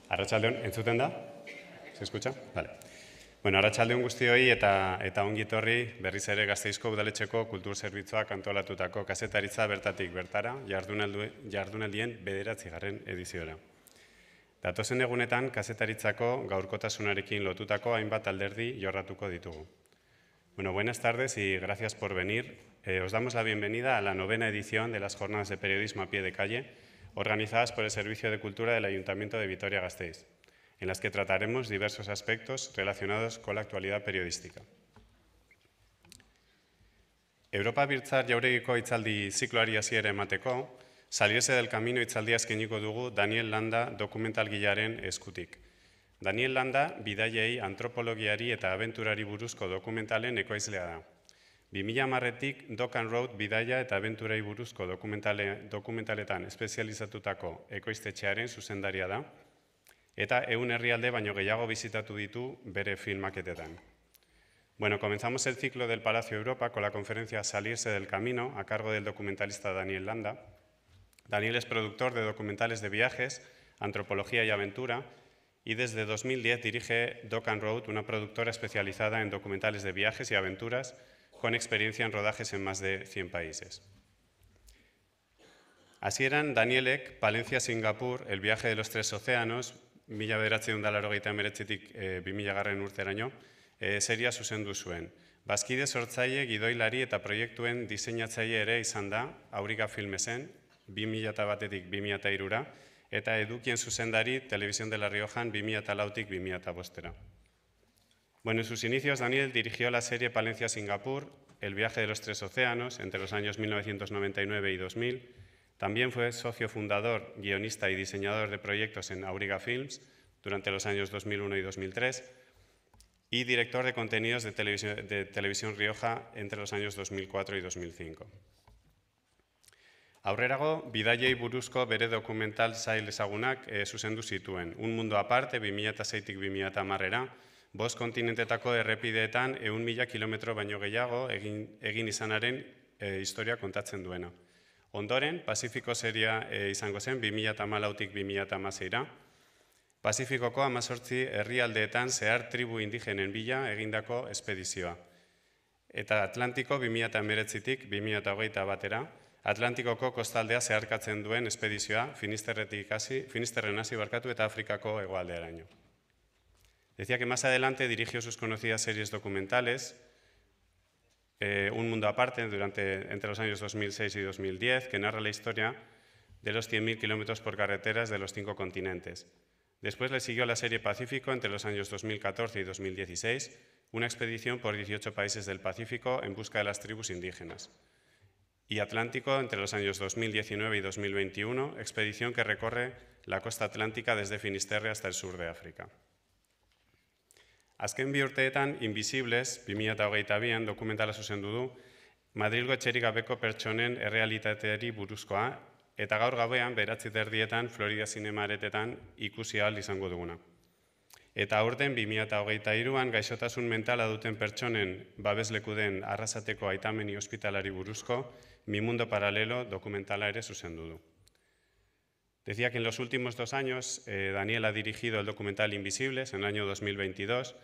Arratsaldeon, entzuten da? Se escucha? Vale. Bueno, arratsaldeon guztioi eta ongi etorri berriz ere Gasteizko Udaletxeko Kultur Zerbitzuak antolatutako kazetaritza bertatik bertara jardunaldien 9. ediziora. Datozen egunetan kazetaritzako gaurkotasunarekin lotutako hainbat alderdi jorratuko ditugu. Bueno, buenas tardes y gracias por venir. Os damos la bienvenida a la 9ª edición de las Jornadas de Periodismo a Pie de Calle, organizadas por el Servicio de Cultura del Ayuntamiento de Vitoria-Gasteiz, en las que trataremos diversos aspectos relacionados con la actualidad periodística. Europa Birtzar Jauregiko hitzaldi zikloari hasiera emateko, Salirse del camino hitzaldia eskainiko dugu Daniel Landa dokumentalgilearen eskutik. Daniel Landa bidaiei, antropologiari eta abenturari buruzko dokumentalen ekoizlea da. 2010tik Dock and Road bidaia eta abenturai buruzko dokumentaletan espezializatutako ekoiztetxearen zuzendaria da, eta 100 herrialde baino gehiago bizitatu ditu bere filmaketetan. Bueno, comenzamos el ciclo del Palacio Europa con la conferencia Salirse del camino a cargo del documentalista Daniel Landa. Daniel es productor de documentales de viajes, antropología y aventura, y desde 2010 dirige Dock and Road, una productora especializada en documentales de viajes y aventuras, con experiencia en rodajes en más de 100 países. Hasieran Danielek Palencia-Singapur, el viaje de los 3 océanos, 1989tik 2000 urteraino, seria zuzendu zuen. Bazkide sortzaile, gidoilari eta proiektuen diseinatzaile ere izan da, Auriga Filmesen, 2001tik 2003, eta edukien zuzendari Televisión de La Riojan 2004tik 2005. Bueno, en sus inicios Daniel dirigió la serie Palencia-Singapur, El viaje de los 3 océanos, entre los años 1999 y 2000. También fue socio fundador, guionista y diseñador de proyectos en Auriga Films durante los años 2001 y 2003 y director de contenidos de Televisión Rioja entre los años 2004 y 2005. Aurrerago, bidaiei buruzko bere dokumental zail ezagunak zuzendu zituen. Un mundo aparte, 2006tik 2010era, 5 kontinentetako errepideetan 100.000 kilometro baino gehiago egin izanaren historia kontatzen duena. Ondoren, Pazifiko seria izango zen 2014tik 2016era, Pazifikoko 18 herrialdeetan zehar tribu indigenen bila egindako espedizioa. Eta Atlantiko 2019tik 2021era, Atlantikoko kostaldea zeharkatzen duen espedizioa Finisterren hasi eta Afrikako hegoaldearaino. Decía que más adelante dirigió sus conocidas series documentales, Un mundo aparte, entre los años 2006 y 2010, que narra la historia de los 100.000 kilómetros por carreteras de los 5 continentes. Después le siguió la serie Pacífico entre los años 2014 y 2016, una expedición por 18 países del Pacífico en busca de las tribus indígenas. Y Atlántico entre los años 2019 y 2021, expedición que recorre la costa atlántica desde Finisterre hasta el sur de África. Azken bi urteetan, Invisibles, 2022an dokumentala zuzendu du, Madrilgo etxerik gabeko pertsonen errealitateari buruzkoa, eta gaur gauean, 9:30 Florida Zinema Aretetan ikusi ahal izango duguna. Eta aurten 2023an gaixotasun mentala duten pertsonen babesleku den Arrasateko Aitameni ospitalari buruzko Mi mundo paralelo dokumentala ere zuzendu du. Decía que en los últimos 2 años Daniel ha dirigido el documental Invisibles en el año 2022,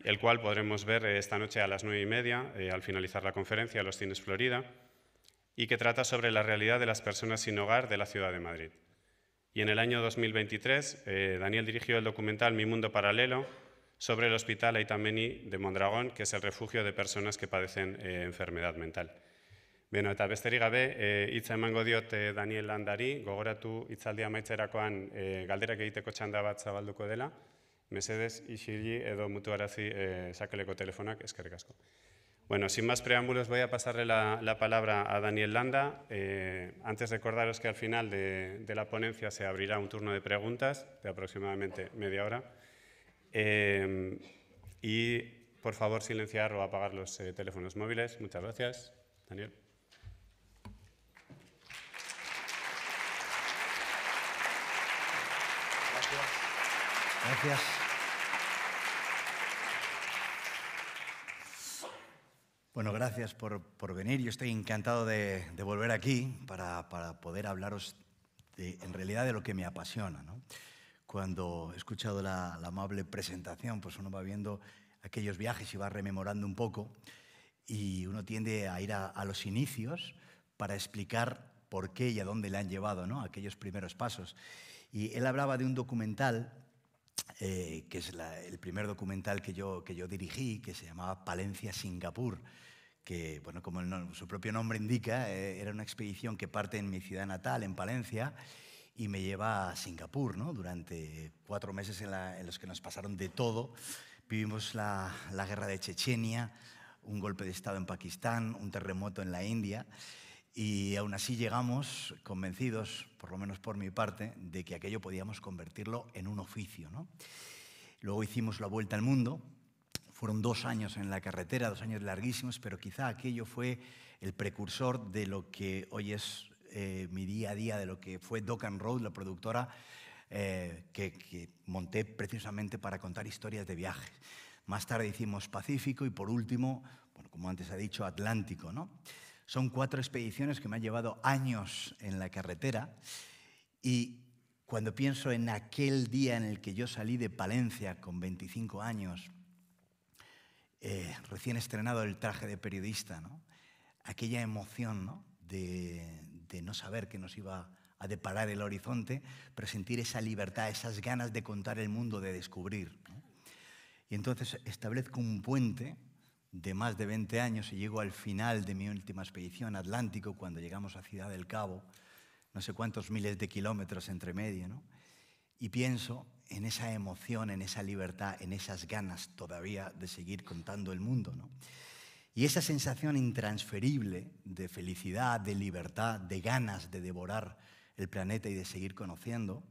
el cual podremos ver esta noche a las 9:30 al finalizar la conferencia en los Cines Florida, y que trata sobre la realidad de las personas sin hogar de la ciudad de Madrid. Y en el año 2023, Daniel dirigió el documental Mi mundo paralelo sobre el Hospital Aitameni de Mondragón, que es el refugio de personas que padecen enfermedad mental. Beno, eta besterik gabe, hitza emango diot Daniel Landari, gogoratu hitzaldia amaitzerakoan galderak egiteko txanda bat zabalduko dela. Mesedez, isili edo mutuarazi sakeleko telefonak, eskerrik asko. Bueno, sin más preámbulos, voy a pasarle la palabra a Daniel Landa. Antes recordaros que al final de la ponencia se abrirá un turno de preguntas de aproximadamente media hora. Y, por favor, silenciar o apagar los teléfonos móviles. Muchas gracias. Daniel. Gracias. Bueno, gracias por venir. Yo estoy encantado de volver aquí para poder hablaros en realidad de lo que me apasiona, ¿no? Cuando he escuchado la amable presentación, pues uno va viendo aquellos viajes y va rememorando un poco y uno tiende a ir a los inicios para explicar por qué y a dónde le han llevado, ¿no?, aquellos primeros pasos. Y él hablaba de un documental, que es el primer documental que yo dirigí, que se llamaba Palencia Singapur, que, bueno, como su propio nombre indica, era una expedición que parte en mi ciudad natal, en Palencia, y me lleva a Singapur, ¿no?, durante 4 meses en los que nos pasaron de todo. Vivimos la guerra de Chechenia, un golpe de Estado en Pakistán, un terremoto en la India, y aún así llegamos convencidos, por lo menos por mi parte, de que aquello podíamos convertirlo en un oficio, ¿no? Luego hicimos la vuelta al mundo. Fueron 2 años en la carretera, 2 años larguísimos, pero quizá aquello fue el precursor de lo que hoy es mi día a día, de lo que fue Dock and Road, la productora que monté precisamente para contar historias de viajes. Más tarde hicimos Pacífico y, por último, bueno, como antes ha dicho, Atlántico, ¿no? Son 4 expediciones que me han llevado años en la carretera, y cuando pienso en aquel día en el que yo salí de Palencia con 25 años, recién estrenado el traje de periodista, ¿no?, aquella emoción, ¿no?, de no saber qué nos iba a deparar el horizonte, pero sentir esa libertad, esas ganas de contar el mundo, de descubrir, ¿no? Y entonces establezco un puente de más de 20 años y llego al final de mi última expedición, Atlántico, cuando llegamos a Ciudad del Cabo, no sé cuántos miles de kilómetros entre medio, ¿no? Y pienso en esa emoción, en esa libertad, en esas ganas todavía de seguir contando el mundo, ¿no? Y esa sensación intransferible de felicidad, de libertad, de ganas de devorar el planeta y de seguir conociendo,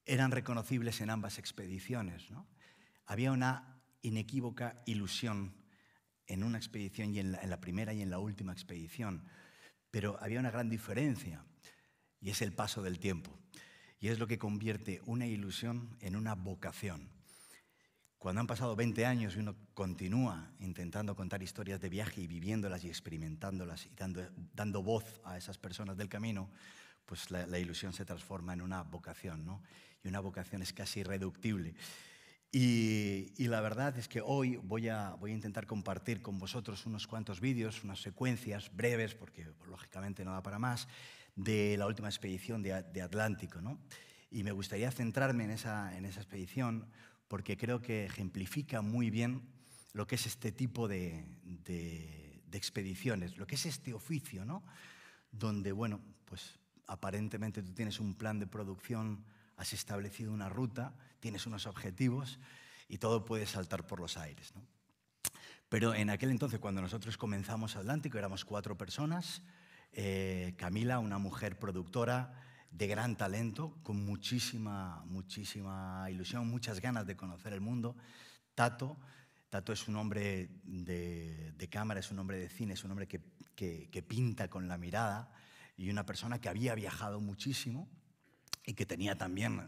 eran reconocibles en ambas expediciones, ¿no? Había una inequívoca ilusión en una expedición, y en la primera y en la última expedición, pero había una gran diferencia, y es el paso del tiempo. Y es lo que convierte una ilusión en una vocación. Cuando han pasado 20 años y uno continúa intentando contar historias de viaje y viviéndolas y experimentándolas y dando voz a esas personas del camino, pues la ilusión se transforma en una vocación, ¿no? Y una vocación es casi irreductible. Y la verdad es que hoy voy a intentar compartir con vosotros unos cuantos vídeos, unas secuencias breves, porque lógicamente no da para más, de la última expedición de Atlántico, ¿no? Y me gustaría centrarme en esa expedición porque creo que ejemplifica muy bien lo que es este tipo de expediciones, lo que es este oficio, ¿no?, donde, bueno, pues aparentemente tú tienes un plan de producción, has establecido una ruta, tienes unos objetivos y todo puede saltar por los aires, ¿no? Pero en aquel entonces, cuando nosotros comenzamos Atlántico, éramos 4 personas. Camila, una mujer productora de gran talento, con muchísima ilusión, muchas ganas de conocer el mundo. Tato es un hombre de cámara, es un hombre de cine, es un hombre que pinta con la mirada, y una persona que había viajado muchísimo y que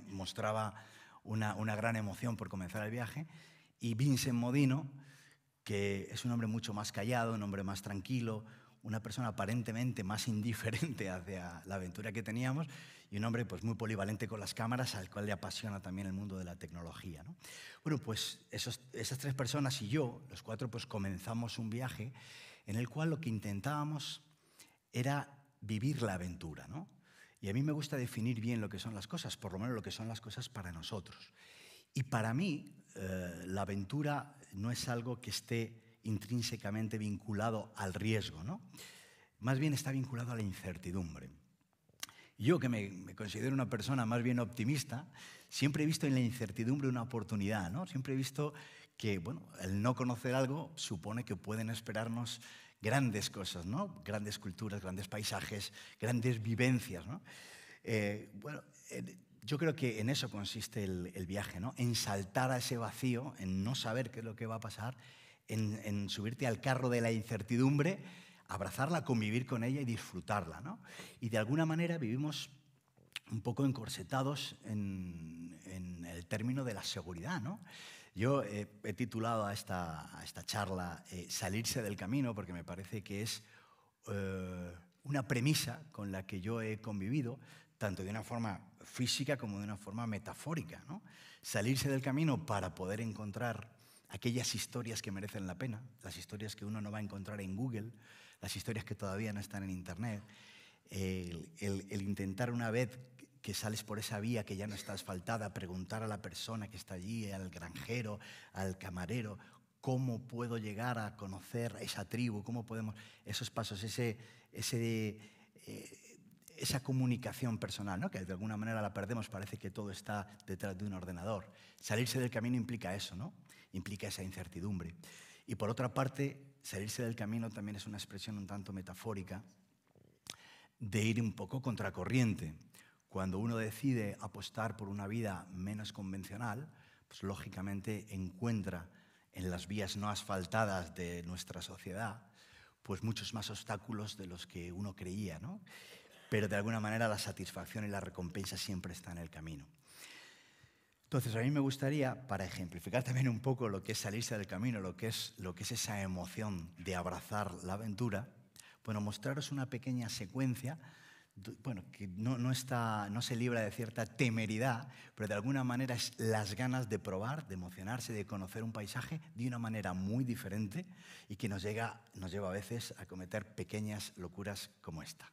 mostraba una gran emoción por comenzar el viaje. Y Vincent Modino, que es un hombre mucho más callado, un hombre más tranquilo, una persona aparentemente más indiferente hacia la aventura que teníamos, y un hombre pues muy polivalente con las cámaras, al cual le apasiona también el mundo de la tecnología, ¿no? Bueno, pues esas 3 personas y yo, los 4, pues comenzamos un viaje en el cual lo que intentábamos era vivir la aventura, ¿no? Y a mí me gusta definir bien lo que son las cosas, por lo menos lo que son las cosas para nosotros. Y para mí, la aventura no es algo que esté intrínsecamente vinculado al riesgo, ¿no? Más bien está vinculado a la incertidumbre. Yo, que me considero una persona más bien optimista, siempre he visto en la incertidumbre una oportunidad, ¿no? Siempre he visto que, bueno, el no conocer algo supone que pueden esperarnos grandes cosas, ¿no? Grandes culturas, grandes paisajes, grandes vivencias, ¿no? Yo creo que en eso consiste el viaje, ¿no? En saltar a ese vacío, en no saber qué es lo que va a pasar, en subirte al carro de la incertidumbre, abrazarla, convivir con ella y disfrutarla, ¿no? Y de alguna manera vivimos un poco encorsetados en el término de la seguridad, ¿no? Yo he titulado a esta charla Salirse del camino, porque me parece que es una premisa con la que yo he convivido, tanto de una forma física como de una forma metafórica, ¿no? Salirse del camino para poder encontrar aquellas historias que merecen la pena, las historias que uno no va a encontrar en Google, las historias que todavía no están en Internet, el intentar una vez que sales por esa vía que ya no está asfaltada, preguntar a la persona que está allí, al granjero, al camarero, cómo puedo llegar a conocer esa tribu, cómo podemos, esos pasos, esa comunicación personal, ¿no? Que de alguna manera la perdemos, parece que todo está detrás de un ordenador. Salirse del camino implica eso, ¿no? Implica esa incertidumbre. Y por otra parte, salirse del camino también es una expresión un tanto metafórica de ir un poco contracorriente. Cuando uno decide apostar por una vida menos convencional, pues lógicamente encuentra en las vías no asfaltadas de nuestra sociedad pues muchos más obstáculos de los que uno creía, ¿no? Pero de alguna manera la satisfacción y la recompensa siempre están en el camino. Entonces, a mí me gustaría, para ejemplificar también un poco lo que es salirse del camino, lo que es esa emoción de abrazar la aventura, bueno, mostraros una pequeña secuencia, bueno, que no se libra de cierta temeridad, pero de alguna manera es las ganas de probar, de emocionarse, de conocer un paisaje de una manera muy diferente y que nos lleva a veces a cometer pequeñas locuras como esta.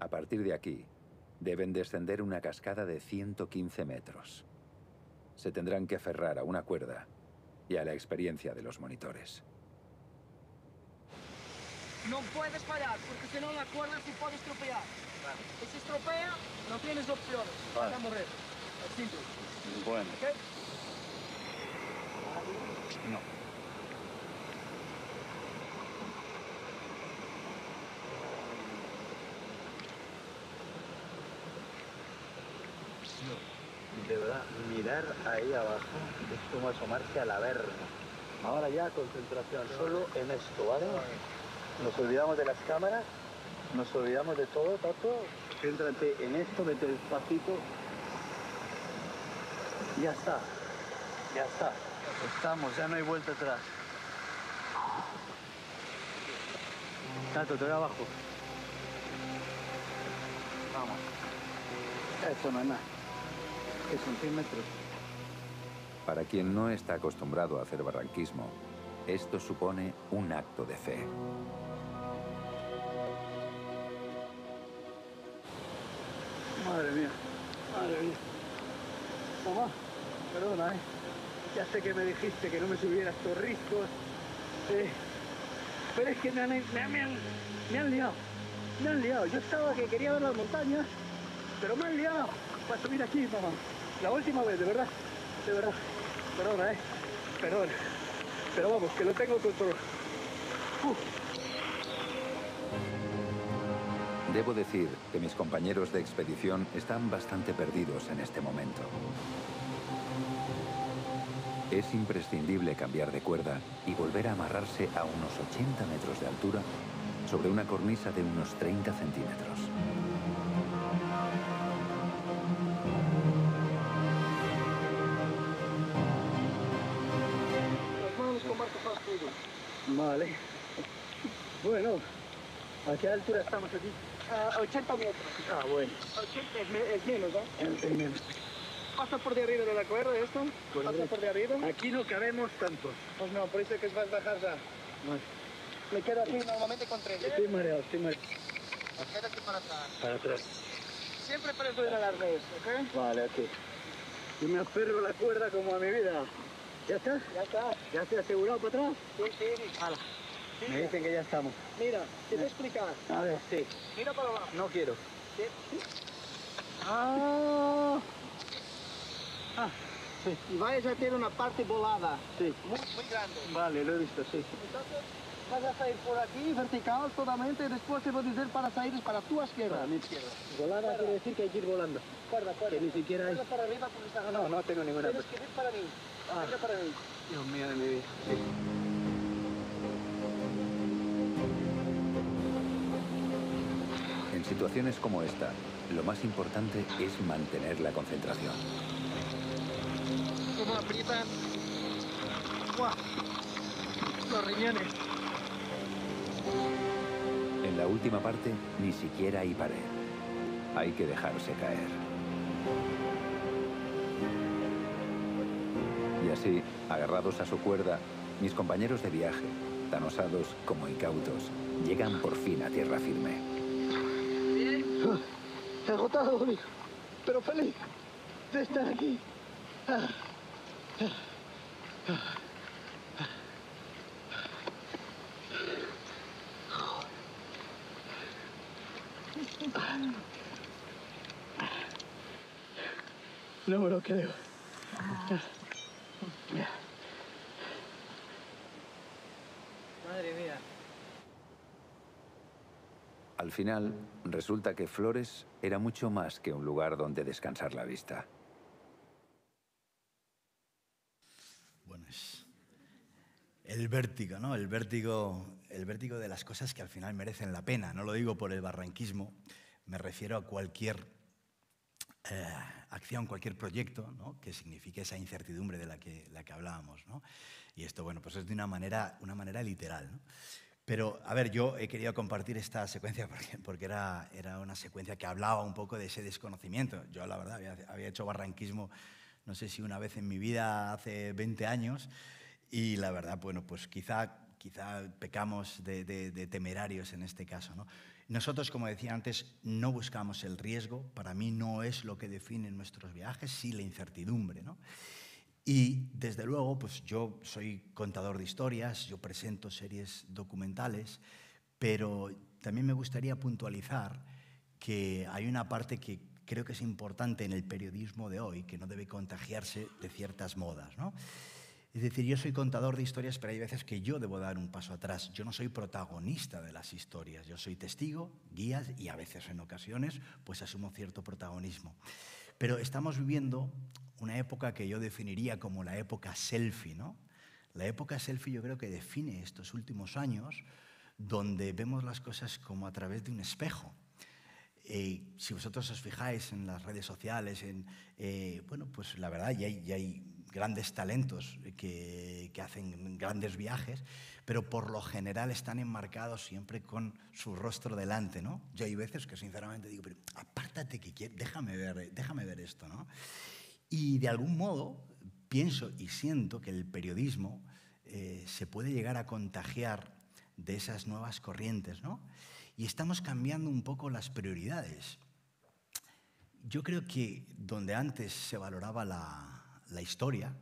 A partir de aquí, deben descender una cascada de 115 metros. Se tendrán que aferrar a una cuerda y a la experiencia de los monitores. No puedes fallar, porque si no la cuerda se puede estropear. Vale. Y si estropea, no tienes opciones. Vas a morir. Es simple. Bueno. ¿Ok? No. De verdad, mirar ahí abajo es como asomarse al Averno. Ahora ya concentración solo en esto, ¿vale? Nos olvidamos de las cámaras, nos olvidamos de todo, Tato. Céntrate en esto, vete despacito. Ya está, ya está. Estamos, ya no hay vuelta atrás. Tato, te doy abajo. Vamos. Eso no es nada. Que son 100 metros. Para quien no está acostumbrado a hacer barranquismo, esto supone un acto de fe. Madre mía, madre mía. Mamá, perdona, ¿eh? Ya sé que me dijiste que no me subiera estos riscos. Pero es que me han liado. Me han liado. Yo estaba que quería ver las montañas, pero me han liado para subir aquí, mamá. La última vez, de verdad. De verdad. Perdona, Perdona. Pero vamos, que lo tengo control. Debo decir que mis compañeros de expedición están bastante perdidos en este momento. Es imprescindible cambiar de cuerda y volver a amarrarse a unos 80 metros de altura sobre una cornisa de unos 30 centímetros. Vale. Bueno, ¿a qué altura estamos aquí? A 80 metros. Ah, bueno. 80 es menos, ¿no? Es menos. Pasa por de arriba de la cuerda esto. Pasa por de arriba. Aquí no cabemos tantos. Pues no, por eso es que vas a bajar ya. Vale. Me quedo aquí normalmente con 3. Estoy mareado, Quédate para atrás. Para atrás. Siempre preso en el arnés, ¿ok? Vale, ok. Yo me aferro a la cuerda como a mi vida. ¿Ya está? Ya está. ¿Ya estoy asegurado para atrás? Sí, sí. Hala. Me dicen que ya estamos. Mira, te voy a explicar. A ver, sí. Mira para abajo. No quiero. Sí. Ah. Ah, sí. Y vais a tener una parte volada. Sí. Muy grande. Vale, lo he visto, sí. Entonces, vas a salir por aquí, vertical totalmente, y después te voy a decir para salir para tu izquierda. Para mi izquierda. Volada quiere decir que hay que ir volando. Cuerda. Que ni siquiera hay... Cuerda para arriba porque está ganando. No tengo ninguna... Tienes que ir para mí. Ah. Venga para mí. Dios mío de mi vida. Sí. En situaciones como esta, lo más importante es mantener la concentración. Cómo aprietan. ¡Buah! Los riñones. En la última parte, ni siquiera hay pared. Hay que dejarse caer. Y así, agarrados a su cuerda, mis compañeros de viaje, tan osados como incautos, llegan por fin a tierra firme. Bien. Agotado, amigo, pero feliz de estar aquí. No me lo creo. Madre mía. Al final, resulta que Flores era mucho más que un lugar donde descansar la vista. Bueno, es el vértigo, ¿no? El vértigo de las cosas que al final merecen la pena. No lo digo por el barranquismo, me refiero a cualquier acción, cualquier proyecto, ¿no? Que signifique esa incertidumbre de la que hablábamos, ¿no? Y esto, bueno, pues es de una manera literal, ¿no? Pero, a ver, yo he querido compartir esta secuencia porque era una secuencia que hablaba un poco de ese desconocimiento. Yo, la verdad, había hecho barranquismo, no sé si una vez en mi vida, hace 20 años, y la verdad, bueno, pues quizá pecamos de temerarios en este caso, ¿no? Nosotros, como decía antes, no buscamos el riesgo. Para mí no es lo que define nuestros viajes, sí la incertidumbre, ¿no? Y, desde luego, pues yo soy contador de historias, yo presento series documentales, pero también me gustaría puntualizar que hay una parte que creo que es importante en el periodismo de hoy, que no debe contagiarse de ciertas modas, ¿no? Es decir, yo soy contador de historias, pero hay veces que yo debo dar un paso atrás. Yo no soy protagonista de las historias, yo soy testigo, guía y a veces, en ocasiones, pues asumo cierto protagonismo. Pero estamos viviendo una época que yo definiría como la época selfie, ¿no? La época selfie yo creo que define estos últimos años, donde vemos las cosas como a través de un espejo. Si vosotros os fijáis en las redes sociales, bueno, pues la verdad ya hay grandes talentos que hacen grandes viajes, pero por lo general están enmarcados siempre con su rostro delante, ¿no? Yo hay veces que sinceramente digo, pero apártate que déjame ver esto, ¿no? Y de algún modo pienso y siento que el periodismo se puede llegar a contagiar de esas nuevas corrientes, ¿no? Y estamos cambiando un poco las prioridades. Yo creo que donde antes se valoraba la historia,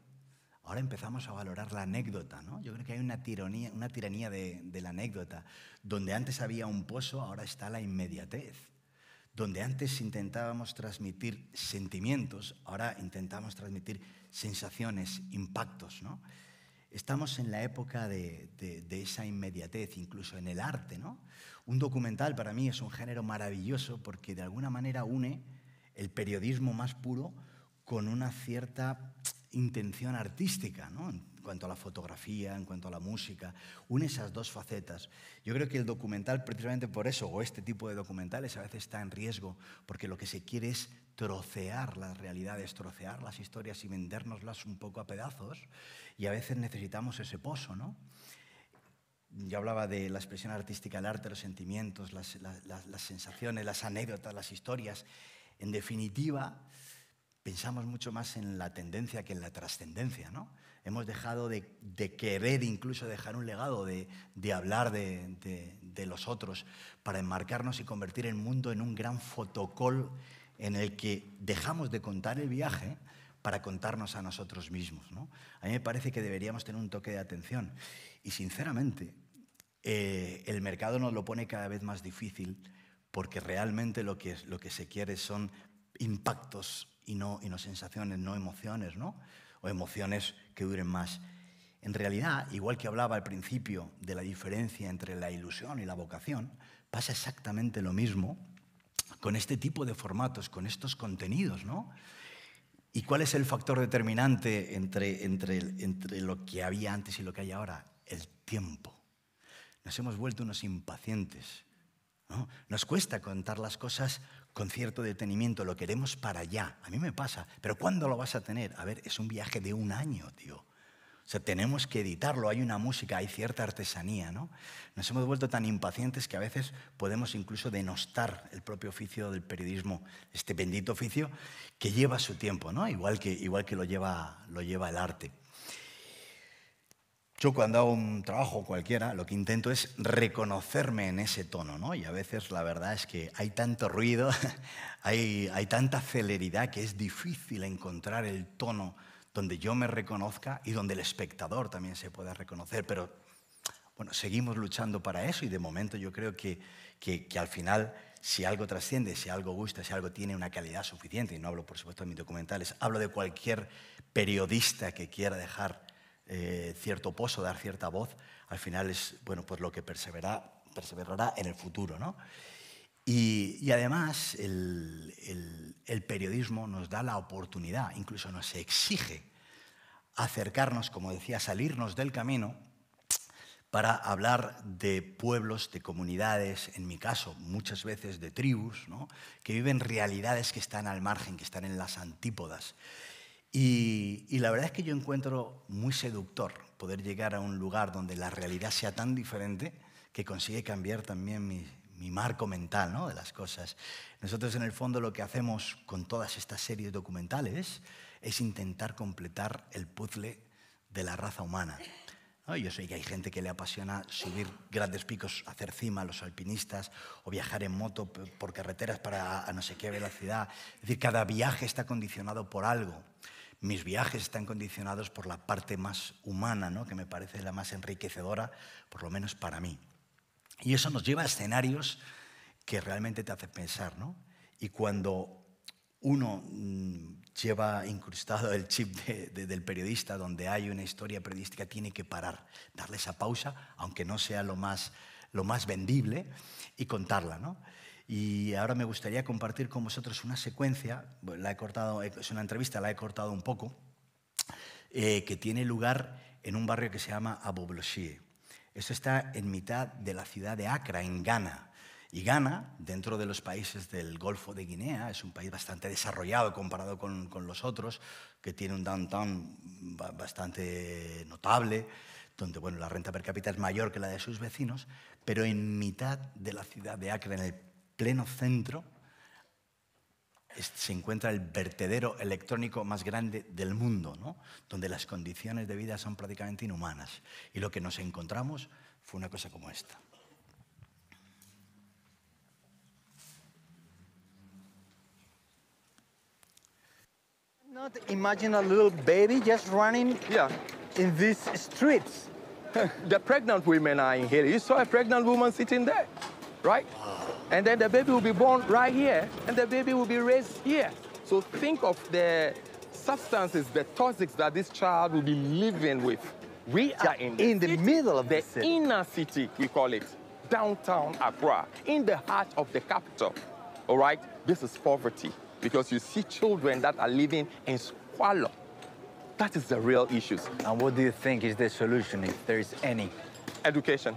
ahora empezamos a valorar la anécdota, ¿no? Yo creo que hay una tiranía de la anécdota. Donde antes había un pozo, ahora está la inmediatez. Donde antes intentábamos transmitir sentimientos, ahora intentamos transmitir sensaciones, impactos, ¿no? Estamos en la época de esa inmediatez, incluso en el arte, ¿no? Un documental para mí es un género maravilloso porque de alguna manera une el periodismo más puro con una cierta intención artística, ¿no? En cuanto a la fotografía, en cuanto a la música, une esas dos facetas. Yo creo que el documental, precisamente por eso, o este tipo de documentales, a veces está en riesgo, porque lo que se quiere es trocear las realidades, trocear las historias y vendérnoslas un poco a pedazos, y a veces necesitamos ese pozo, ¿no? Yo hablaba de la expresión artística, el arte, los sentimientos, las sensaciones, las anécdotas, las historias. En definitiva, pensamos mucho más en la tendencia que en la trascendencia, ¿no? Hemos dejado de querer incluso dejar un legado, de hablar de los otros, para enmarcarnos y convertir el mundo en un gran fotocall en el que dejamos de contar el viaje para contarnos a nosotros mismos, ¿no? A mí me parece que deberíamos tener un toque de atención. Y, sinceramente, el mercado nos lo pone cada vez más difícil, porque realmente lo que se quiere son impactos y no sensaciones, no emociones, ¿no? O emociones que duren más. En realidad, igual que hablaba al principio de la diferencia entre la ilusión y la vocación, pasa exactamente lo mismo con este tipo de formatos, con estos contenidos, ¿no? ¿Y cuál es el factor determinante entre lo que había antes y lo que hay ahora? El tiempo. Nos hemos vuelto unos impacientes. ¿no? Nos cuesta contar las cosas con cierto detenimiento, lo queremos para allá. A mí me pasa, pero ¿cuándo lo vas a tener? A ver, es un viaje de 1 año, tío. O sea, tenemos que editarlo, hay una música, hay cierta artesanía, ¿no? Nos hemos vuelto tan impacientes que a veces podemos incluso denostar el propio oficio del periodismo, este bendito oficio que lleva su tiempo, ¿no? Igual que lo lleva el arte. Yo cuando hago un trabajo cualquiera, lo que intento es reconocerme en ese tono, ¿no? Y a veces la verdad es que hay tanto ruido, hay tanta celeridad que es difícil encontrar el tono donde yo me reconozca y donde el espectador también se pueda reconocer. Pero bueno, seguimos luchando para eso y de momento yo creo que al final, si algo trasciende, si algo gusta, si algo tiene una calidad suficiente, y no hablo por supuesto de mis documentales, hablo de cualquier periodista que quiera dejar cierto pozo, dar cierta voz, al final es bueno, pues lo que perseverará en el futuro, ¿no? Y además el periodismo nos da la oportunidad, incluso nos exige acercarnos, como decía, salirnos del camino para hablar de pueblos, de comunidades, en mi caso, muchas veces de tribus, ¿no? Que viven realidades que están al margen, que están en las antípodas. Y la verdad es que yo encuentro muy seductor poder llegar a un lugar donde la realidad sea tan diferente que consigue cambiar también mi marco mental, ¿no? De las cosas. Nosotros en el fondo lo que hacemos con todas estas series documentales es intentar completar el puzzle de la raza humana, ¿no? Yo sé que hay gente que le apasiona subir grandes picos, hacer cima, los alpinistas, o viajar en moto por carreteras a no sé qué velocidad. Es decir, cada viaje está condicionado por algo. Mis viajes están condicionados por la parte más humana, ¿no? Que me parece la más enriquecedora, por lo menos para mí. Y eso nos lleva a escenarios que realmente te hacen pensar, ¿no? Y cuando uno lleva incrustado el chip del periodista, donde hay una historia periodística, tiene que parar, darle esa pausa, aunque no sea lo más vendible, y contarla, ¿no? Y ahora me gustaría compartir con vosotros una secuencia, la he cortado, es una entrevista, la he cortado un poco, que tiene lugar en un barrio que se llama Aboblossie. Esto está en mitad de la ciudad de Accra, en Ghana. Y Ghana, dentro de los países del Golfo de Guinea, es un país bastante desarrollado comparado con los otros, que tiene un downtown bastante notable, donde bueno, la renta per cápita es mayor que la de sus vecinos, pero en mitad de la ciudad de Accra, en el pleno centro, se encuentra el vertedero electrónico más grande del mundo, ¿no? Donde las condiciones de vida son prácticamente inhumanas. Y lo que nos encontramos fue una cosa como esta. Not imagine a little baby just running in these streets. The pregnant women are in here. You saw a pregnant woman sitting there, right? And then the baby will be born right here, and the baby will be raised here. So think of the substances, the toxics that this child will be living with. We are in the middle of the city. inner city, we call it, downtown Accra, in the heart of the capital. All right? This is poverty, because you see children that are living in squalor. That is the real issue. And what do you think is the solution, if there is any? Education.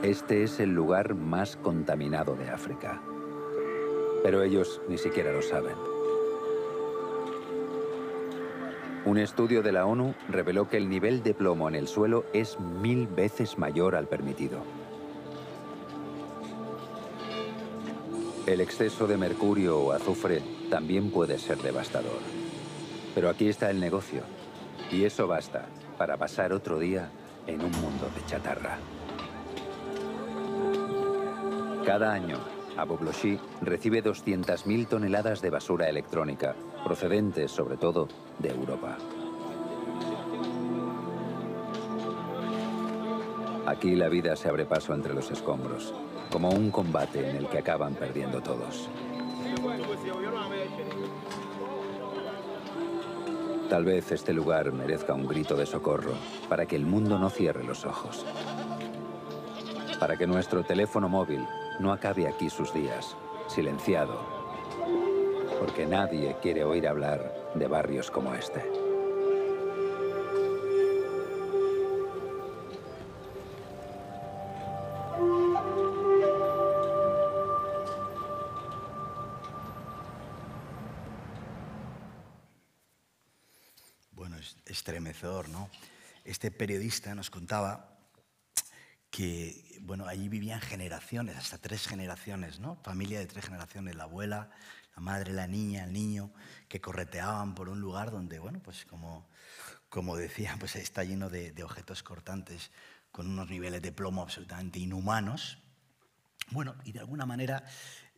Este es el lugar más contaminado de África. Pero ellos ni siquiera lo saben. Un estudio de la ONU reveló que el nivel de plomo en el suelo es 1000 veces mayor al permitido. El exceso de mercurio o azufre también puede ser devastador. Pero aquí está el negocio. Y eso basta para pasar otro día en un mundo de chatarra. Cada año, Aboblossie recibe 200.000 toneladas de basura electrónica, procedentes sobre todo de Europa. Aquí la vida se abre paso entre los escombros, como un combate en el que acaban perdiendo todos. Tal vez este lugar merezca un grito de socorro para que el mundo no cierre los ojos. Para que nuestro teléfono móvil no acabe aquí sus días, silenciado, porque nadie quiere oír hablar de barrios como este. es estremecedor, ¿no? Este periodista nos contaba que, bueno, allí vivían generaciones, hasta 3 generaciones, ¿no? Familia de 3 generaciones, la abuela, la madre, la niña, el niño, que correteaban por un lugar donde, bueno, pues como decía, pues está lleno de objetos cortantes con unos niveles de plomo absolutamente inhumanos. Bueno, y de alguna manera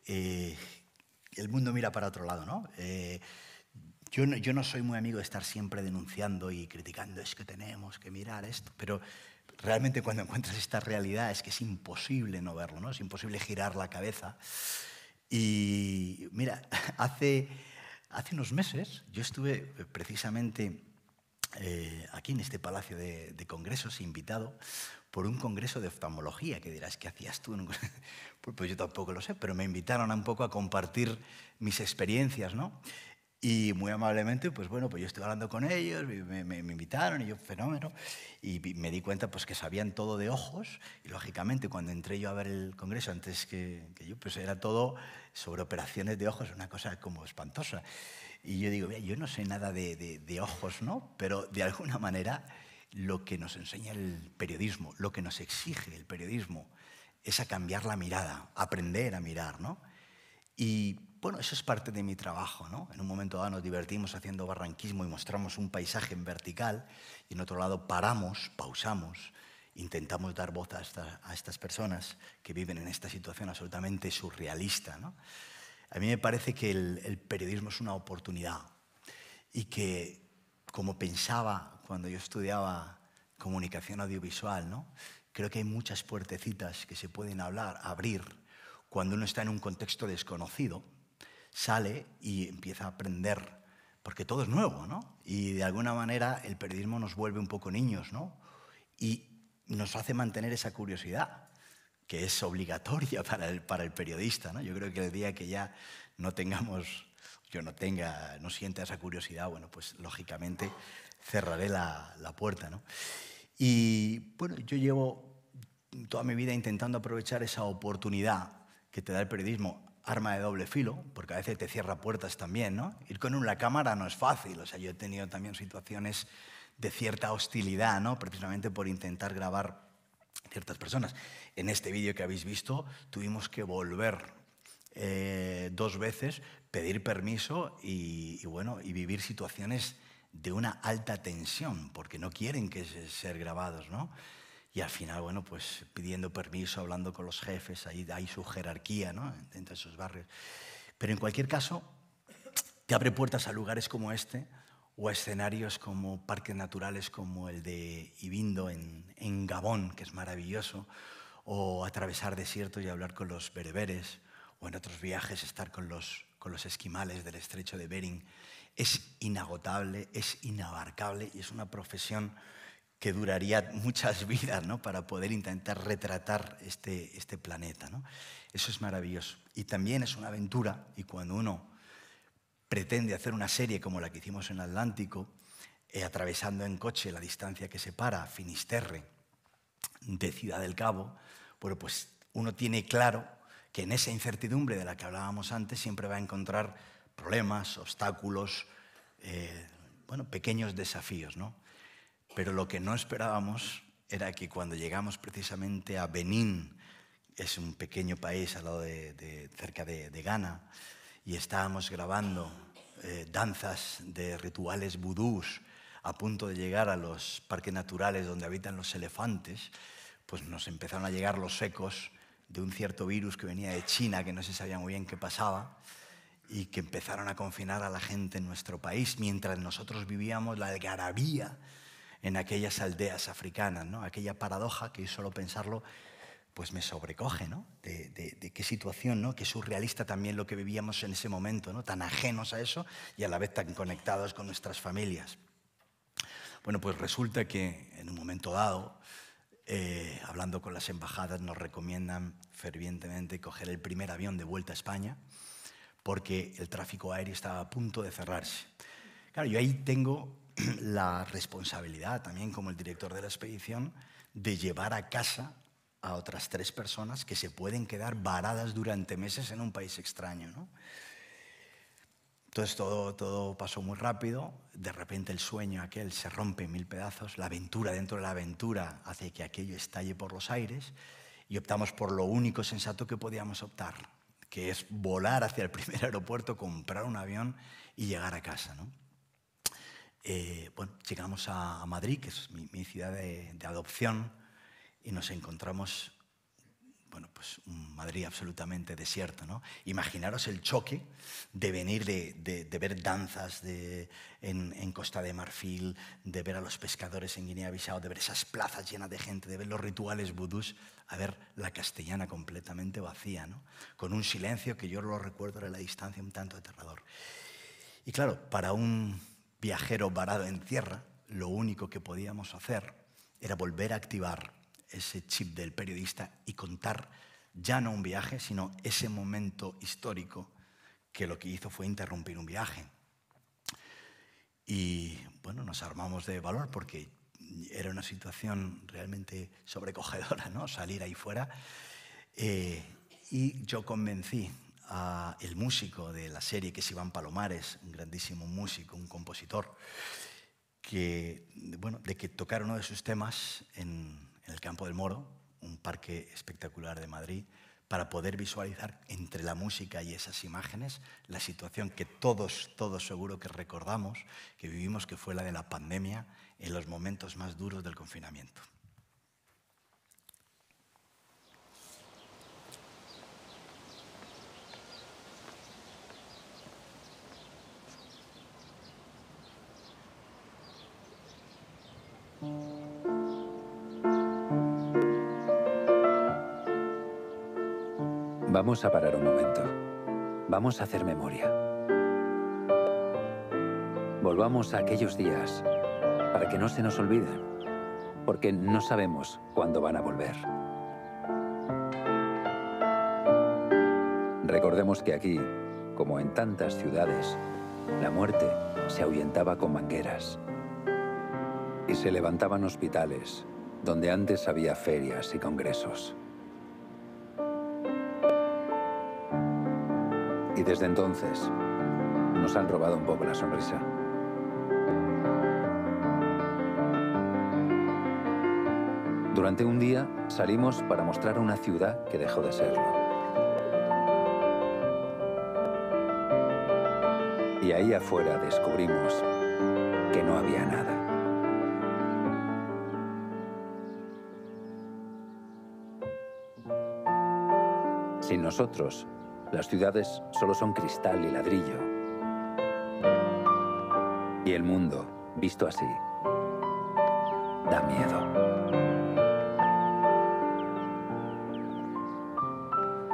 el mundo mira para otro lado, ¿no? Yo no soy muy amigo de estar siempre denunciando y criticando, es que tenemos que mirar esto, pero realmente cuando encuentras esta realidad es que es imposible no verlo, ¿no? Es imposible girar la cabeza. Y mira, hace unos meses yo estuve precisamente aquí en este Palacio de Congresos invitado por un congreso de oftalmología, que dirás, ¿qué hacías tú? Pues yo tampoco lo sé, pero me invitaron un poco a compartir mis experiencias, ¿no? Y muy amablemente, pues bueno, pues yo estuve hablando con ellos, me invitaron y yo, fenómeno, y me di cuenta pues que sabían todo de ojos, y lógicamente cuando entré yo a ver el congreso antes que yo, pues era todo sobre operaciones de ojos, una cosa como espantosa. Y yo digo, mira, yo no sé nada de ojos, ¿no? Pero de alguna manera lo que nos enseña el periodismo, lo que nos exige el periodismo, es a cambiar la mirada, aprender a mirar, ¿no? Y bueno, eso es parte de mi trabajo, ¿no? En un momento dado nos divertimos haciendo barranquismo y mostramos un paisaje en vertical y en otro lado pausamos, intentamos dar voz a estas personas que viven en esta situación absolutamente surrealista, ¿no? A mí me parece que el periodismo es una oportunidad y que, como pensaba cuando yo estudiaba comunicación audiovisual, ¿no? Creo que hay muchas puertecitas que se pueden abrir cuando uno está en un contexto desconocido, sale y empieza a aprender, porque todo es nuevo, ¿no? Y de alguna manera el periodismo nos vuelve un poco niños, ¿no? Y nos hace mantener esa curiosidad, que es obligatoria para el periodista, ¿no? Yo creo que el día que ya no sienta esa curiosidad, bueno, pues lógicamente cerraré la puerta, ¿no? Y bueno, yo llevo toda mi vida intentando aprovechar esa oportunidad que te da el periodismo, arma de doble filo, porque a veces te cierra puertas también, ¿no? Ir con una cámara no es fácil, o sea, yo he tenido también situaciones de cierta hostilidad, ¿no? Precisamente por intentar grabar ciertas personas. En este vídeo que habéis visto tuvimos que volver 2 veces, pedir permiso y vivir situaciones de una alta tensión, porque no quieren que ser grabados, ¿no? Y al final, bueno, pues pidiendo permiso, hablando con los jefes, ahí hay su jerarquía, ¿no? Entre esos barrios. Pero en cualquier caso, te abre puertas a lugares como este o a escenarios como parques naturales como el de Ibindo en Gabón, que es maravilloso, o atravesar desiertos y hablar con los bereberes, o en otros viajes estar con los esquimales del estrecho de Bering. Es inagotable, es inabarcable y es una profesión que duraría muchas vidas, ¿no? Para poder intentar retratar este planeta, ¿no? Eso es maravilloso. Y también es una aventura, y cuando uno pretende hacer una serie como la que hicimos en Atlántico, atravesando en coche la distancia que separa Finisterre de Ciudad del Cabo, bueno, pues uno tiene claro que en esa incertidumbre de la que hablábamos antes siempre va a encontrar problemas, obstáculos, pequeños desafíos, ¿no? Pero lo que no esperábamos era que cuando llegamos precisamente a Benín, es un pequeño país al lado cerca de Ghana, y estábamos grabando danzas de rituales vudús a punto de llegar a los parques naturales donde habitan los elefantes, pues nos empezaron a llegar los ecos de un cierto virus que venía de China, que no se sabía muy bien qué pasaba, y que empezaron a confinar a la gente en nuestro país, mientras nosotros vivíamos la algarabía en aquellas aldeas africanas, ¿no? Aquella paradoja que solo pensarlo pues me sobrecoge, ¿no? De qué situación, ¿no? Qué surrealista también lo que vivíamos en ese momento, ¿no? Tan ajenos a eso y a la vez tan conectados con nuestras familias. Bueno, pues resulta que en un momento dado, hablando con las embajadas, nos recomiendan fervientemente coger el primer avión de vuelta a España porque el tráfico aéreo estaba a punto de cerrarse. Claro, yo ahí tengo la responsabilidad también como el director de la expedición de llevar a casa a otras 3 personas que se pueden quedar varadas durante meses en un país extraño, ¿no? Entonces todo pasó muy rápido, de repente el sueño aquel se rompe en 1000 pedazos, la aventura dentro de la aventura hace que aquello estalle por los aires y optamos por lo único sensato que podíamos optar, que es volar hacia el primer aeropuerto, comprar un avión y llegar a casa, ¿no? Bueno, llegamos a Madrid, que es mi ciudad de adopción, y nos encontramos, bueno, pues un Madrid absolutamente desierto, ¿no? Imaginaros el choque de venir de ver danzas en Costa de Marfil, de ver a los pescadores en Guinea-Bissau, de ver esas plazas llenas de gente, de ver los rituales vudús, a ver la Castellana completamente vacía, ¿no? Con un silencio que yo lo recuerdo de la distancia un tanto aterrador. Y claro, para un viajero varado en tierra, lo único que podíamos hacer era volver a activar ese chip del periodista y contar ya no un viaje, sino ese momento histórico que lo que hizo fue interrumpir un viaje. Y bueno, nos armamos de valor porque era una situación realmente sobrecogedora, ¿no? Salir ahí fuera. Y yo convencí al músico de la serie, que es Iván Palomares, un grandísimo músico, un compositor, de que tocara uno de sus temas en el Campo del Moro, un parque espectacular de Madrid, para poder visualizar entre la música y esas imágenes la situación que todos seguro que recordamos, que vivimos, que fue la de la pandemia en los momentos más duros del confinamiento. Vamos a parar un momento. Vamos a hacer memoria. Volvamos a aquellos días para que no se nos olviden, porque no sabemos cuándo van a volver. Recordemos que aquí, como en tantas ciudades, la muerte se ahuyentaba con mangueras y se levantaban hospitales donde antes había ferias y congresos. Y desde entonces nos han robado un poco la sonrisa. Durante un día salimos para mostrar una ciudad que dejó de serlo. Y ahí afuera descubrimos que no había nada. Sin nosotros, las ciudades solo son cristal y ladrillo. Y el mundo, visto así, da miedo.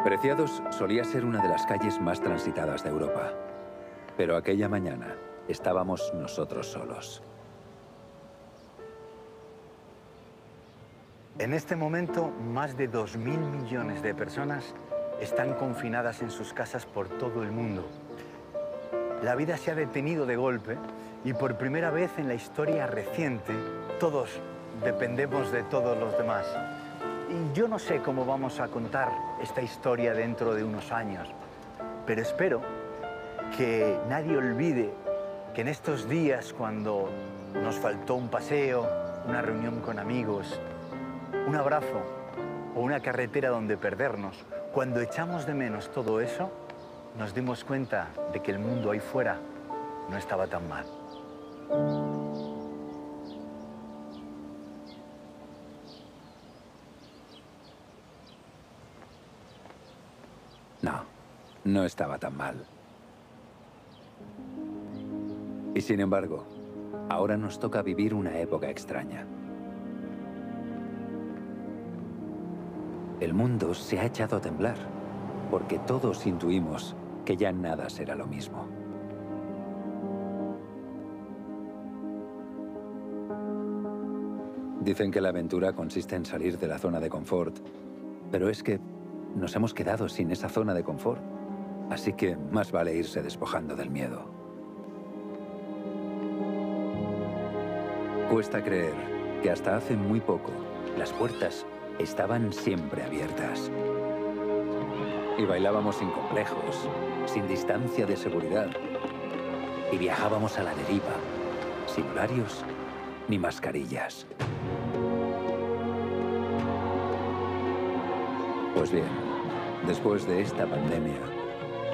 Preciados solía ser una de las calles más transitadas de Europa. Pero aquella mañana estábamos nosotros solos. En este momento, más de 2.000 millones de personas están confinadas en sus casas por todo el mundo. La vida se ha detenido de golpe y por primera vez en la historia reciente, todos dependemos de todos los demás. Y yo no sé cómo vamos a contar esta historia dentro de unos años, pero espero que nadie olvide que en estos días, cuando nos faltó un paseo, una reunión con amigos, un abrazo o una carretera donde perdernos, cuando echamos de menos todo eso, nos dimos cuenta de que el mundo ahí fuera no estaba tan mal. No, no estaba tan mal. Y sin embargo, ahora nos toca vivir una época extraña. El mundo se ha echado a temblar, porque todos intuimos que ya nada será lo mismo. Dicen que la aventura consiste en salir de la zona de confort, pero es que nos hemos quedado sin esa zona de confort, así que más vale irse despojando del miedo. Cuesta creer que hasta hace muy poco las puertas estaban siempre abiertas. Y bailábamos sin complejos, sin distancia de seguridad, y viajábamos a la deriva, sin horarios ni mascarillas. Pues bien, después de esta pandemia,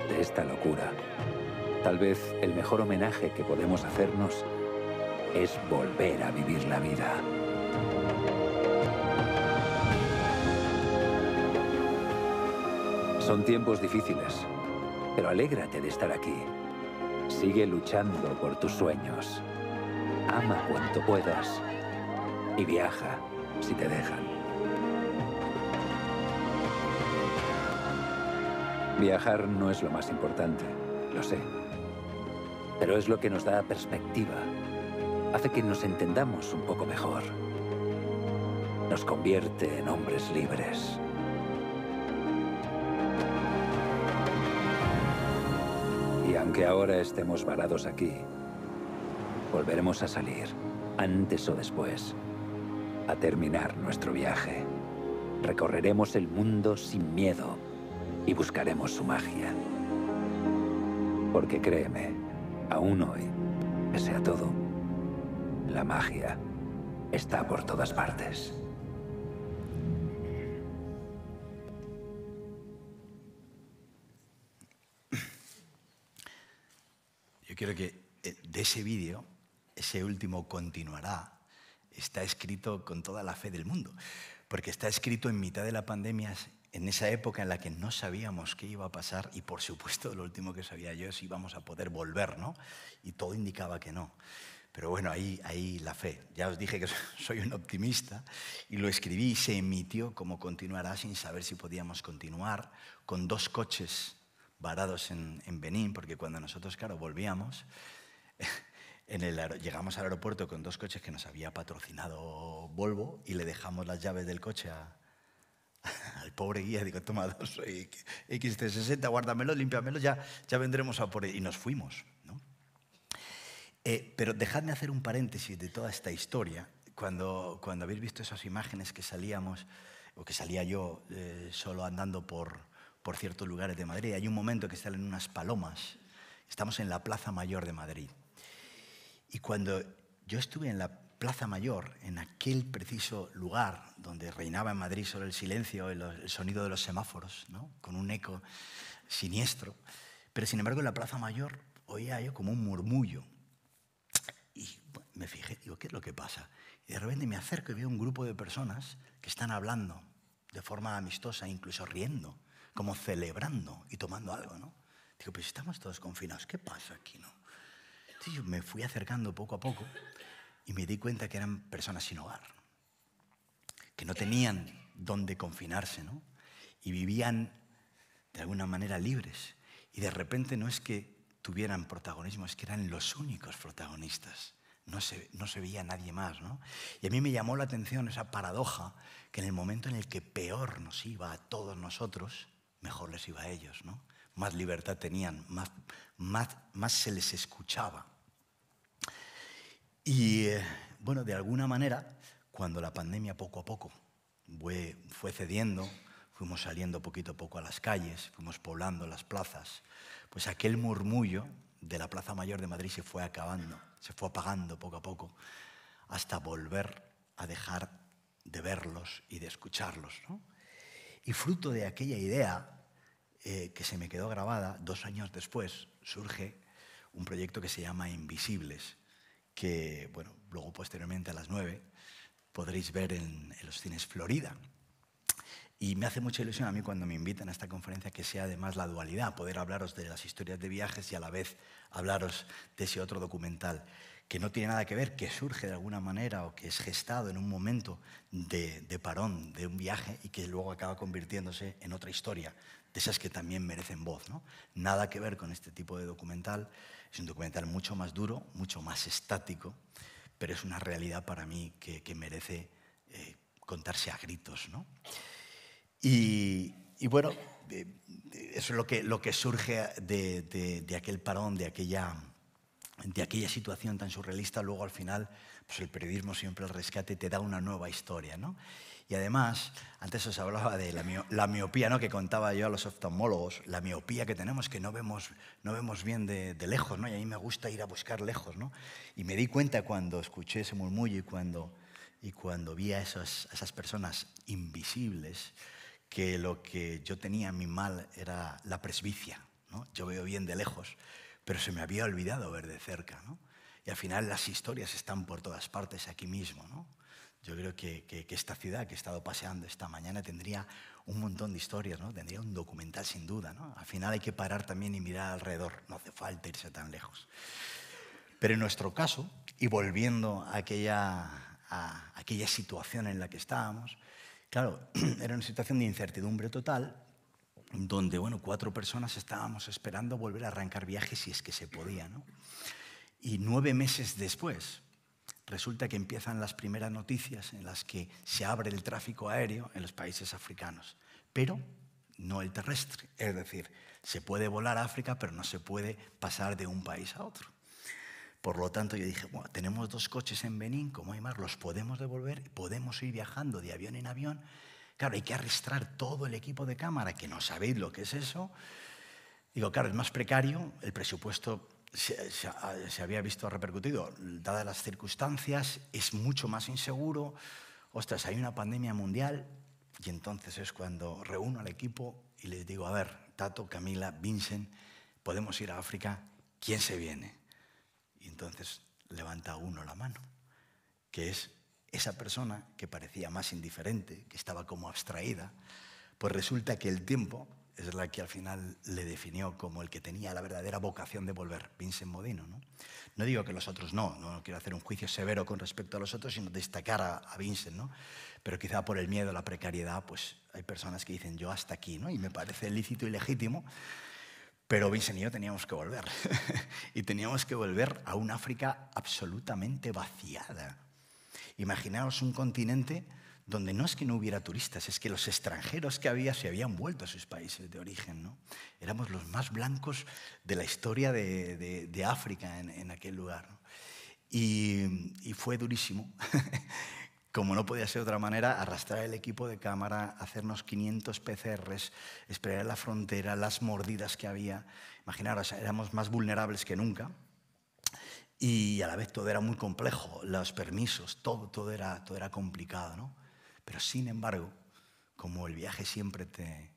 de esta locura, tal vez el mejor homenaje que podemos hacernos es volver a vivir la vida. Son tiempos difíciles, pero alégrate de estar aquí. Sigue luchando por tus sueños. Ama cuanto puedas y viaja si te dejan. Viajar no es lo más importante, lo sé. Pero es lo que nos da perspectiva. Hace que nos entendamos un poco mejor. Nos convierte en hombres libres. Y aunque ahora estemos varados aquí, volveremos a salir, antes o después, a terminar nuestro viaje. Recorreremos el mundo sin miedo y buscaremos su magia. Porque créeme, aún hoy, pese a todo, la magia está por todas partes. Yo quiero que de ese vídeo, ese último continuará, está escrito con toda la fe del mundo, porque está escrito en mitad de la pandemia, en esa época en la que no sabíamos qué iba a pasar y, por supuesto, lo último que sabía yo es si íbamos a poder volver, ¿no? Y todo indicaba que no. Pero bueno, ahí la fe. Ya os dije que soy un optimista y lo escribí y se emitió como continuará sin saber si podíamos continuar, con 2 coches varados en Benín, porque cuando nosotros, claro, volvíamos, llegamos al aeropuerto con 2 coches que nos había patrocinado Volvo y le dejamos las llaves del coche al pobre guía. Digo, toma 2 XT60, guárdamelo, límpiamelo, ya vendremos a por él. Y nos fuimos, ¿no? Pero dejadme hacer un paréntesis de toda esta historia. Cuando habéis visto esas imágenes que salíamos, o que salía yo solo andando por ciertos lugares de Madrid, hay un momento que salen unas palomas. Estamos en la Plaza Mayor de Madrid. Y cuando yo estuve en la Plaza Mayor, en aquel preciso lugar donde reinaba en Madrid solo el silencio, el sonido de los semáforos, ¿no? Con un eco siniestro, pero sin embargo en la Plaza Mayor oía yo como un murmullo. Y bueno, me fijé, digo, ¿qué es lo que pasa? Y de repente me acerco y veo un grupo de personas que están hablando de forma amistosa, incluso riendo, como celebrando y tomando algo, ¿no? Digo, pues estamos todos confinados, ¿qué pasa aquí, no? Entonces yo me fui acercando poco a poco y me di cuenta que eran personas sin hogar, que no tenían dónde confinarse, ¿no? Y vivían de alguna manera libres. Y de repente no es que tuvieran protagonismo, es que eran los únicos protagonistas. No se veía nadie más, ¿no? Y a mí me llamó la atención esa paradoja, que en el momento en el que peor nos iba a todos nosotros, mejor les iba a ellos, ¿no? Más libertad tenían, más se les escuchaba. Y bueno, de alguna manera, cuando la pandemia poco a poco fue cediendo, fuimos saliendo poquito a poco a las calles, fuimos poblando las plazas, pues aquel murmullo de la Plaza Mayor de Madrid se fue apagando poco a poco, hasta volver a dejar de verlos y de escucharlos, ¿no? Y fruto de aquella idea que se me quedó grabada, 2 años después surge un proyecto que se llama Invisibles, que, bueno, luego posteriormente a las 9 podréis ver en los cines Florida. Y me hace mucha ilusión a mí cuando me invitan a esta conferencia que sea además la dualidad, poder hablaros de las historias de viajes y a la vez hablaros de ese otro documental que no tiene nada que ver, que surge de alguna manera o que es gestado en un momento de parón de un viaje y que luego acaba convirtiéndose en otra historia, de esas que también merecen voz, ¿no? Nada que ver con este tipo de documental. Es un documental mucho más duro, mucho más estático, pero es una realidad para mí que merece contarse a gritos, ¿no? Y bueno, eso es lo que surge de aquel parón, de aquella de aquella situación tan surrealista, luego al final pues el periodismo siempre al rescate te da una nueva historia, ¿no? Y además, antes os hablaba de la miopía, ¿no?, que contaba yo a los oftalmólogos, la miopía que tenemos, que no vemos bien de lejos, ¿no? Y a mí me gusta ir a buscar lejos, ¿no? Y me di cuenta cuando escuché ese murmullo y cuando vi a esas personas invisibles, que lo que yo tenía en mi mal era la presbicia, ¿no? Yo veo bien de lejos, pero se me había olvidado ver de cerca, ¿no? Y al final las historias están por todas partes aquí mismo, ¿no? Yo creo que esta ciudad que he estado paseando esta mañana tendría un montón de historias, ¿no? Tendría un documental sin duda, ¿no? Al final hay que parar también y mirar alrededor, no hace falta irse tan lejos. Pero en nuestro caso, y volviendo a aquella situación en la que estábamos, claro, era una situación de incertidumbre total, donde, bueno, 4 personas estábamos esperando volver a arrancar viajes si es que se podía, ¿no? Y 9 meses después, resulta que empiezan las primeras noticias en las que se abre el tráfico aéreo en los países africanos, pero no el terrestre. Es decir, se puede volar a África, pero no se puede pasar de un país a otro. Por lo tanto, yo dije, bueno, tenemos 2 coches en Benín, como hay más, los podemos devolver, podemos ir viajando de avión en avión. Claro, hay que arrastrar todo el equipo de cámara, que no sabéis lo que es eso. Digo, claro, es más precario, el presupuesto se había visto repercutido, dadas las circunstancias, es mucho más inseguro. Ostras, hay una pandemia mundial, y entonces es cuando reúno al equipo y les digo, a ver, Tato, Camila, Vincent, podemos ir a África, ¿quién se viene? Y entonces levanta uno la mano, que es esa persona que parecía más indiferente, que estaba como abstraída. Pues resulta que el tiempo es la que al final le definió como el que tenía la verdadera vocación de volver, Vincent Modino, ¿no? No digo que los otros no quiero hacer un juicio severo con respecto a los otros, sino destacar a Vincent, ¿no? Pero quizá por el miedo a la precariedad, pues hay personas que dicen yo hasta aquí, ¿no? Y me parece lícito y legítimo, pero Vincent y yo teníamos que volver. Y teníamos que volver a un África absolutamente vaciada. Imaginaos un continente donde no es que no hubiera turistas, es que los extranjeros que había se habían vuelto a sus países de origen, ¿no? Éramos los más blancos de la historia de África en aquel lugar, ¿no? Y fue durísimo, como no podía ser de otra manera, arrastrar el equipo de cámara, hacernos 500 PCRs, esperar en la frontera, las mordidas que había. Imaginaros, éramos más vulnerables que nunca. Y a la vez todo era muy complejo, los permisos, todo era complicado, ¿no? Pero sin embargo, como el viaje siempre te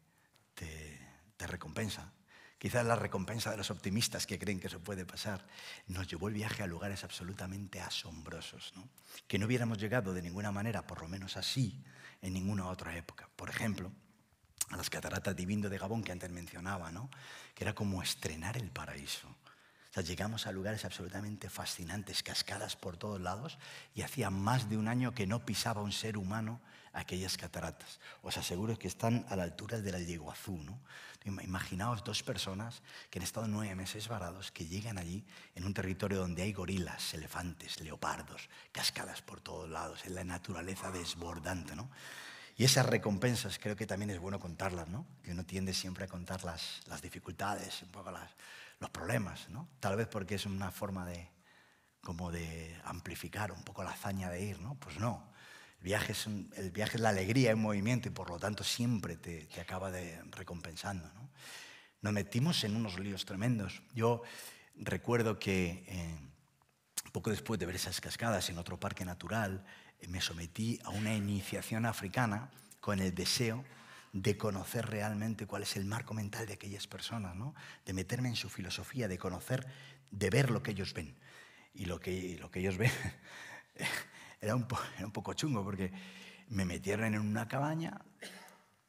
recompensa, quizás la recompensa de los optimistas que creen que eso puede pasar, nos llevó el viaje a lugares absolutamente asombrosos, ¿no? Que no hubiéramos llegado de ninguna manera, por lo menos así, en ninguna otra época. Por ejemplo, a las cataratas de Ibindo de Gabón que antes mencionaba, ¿no? Que era como estrenar el paraíso. O sea, llegamos a lugares absolutamente fascinantes, cascadas por todos lados, y hacía más de un año que no pisaba un ser humano aquellas cataratas. Os aseguro que están a la altura del Iguazú, ¿no? Imaginaos 2 personas que han estado 9 meses varados, que llegan allí en un territorio donde hay gorilas, elefantes, leopardos, cascadas por todos lados, en la naturaleza desbordante, ¿no? Y esas recompensas creo que también es bueno contarlas, ¿no? Que uno tiende siempre a contar las dificultades, un poco los problemas, ¿no? Tal vez porque es una forma de amplificar un poco la hazaña de ir, ¿no? Pues no. El viaje es la alegría en movimiento y por lo tanto siempre te acaba recompensando, ¿no? Nos metimos en unos líos tremendos. Yo recuerdo que poco después de ver esas cascadas en otro parque natural, me sometí a una iniciación africana con el deseo de conocer realmente cuál es el marco mental de aquellas personas, ¿no? De meterme en su filosofía, de conocer, de ver lo que ellos ven. Y lo que ellos ven era un poco chungo, porque me metieron en una cabaña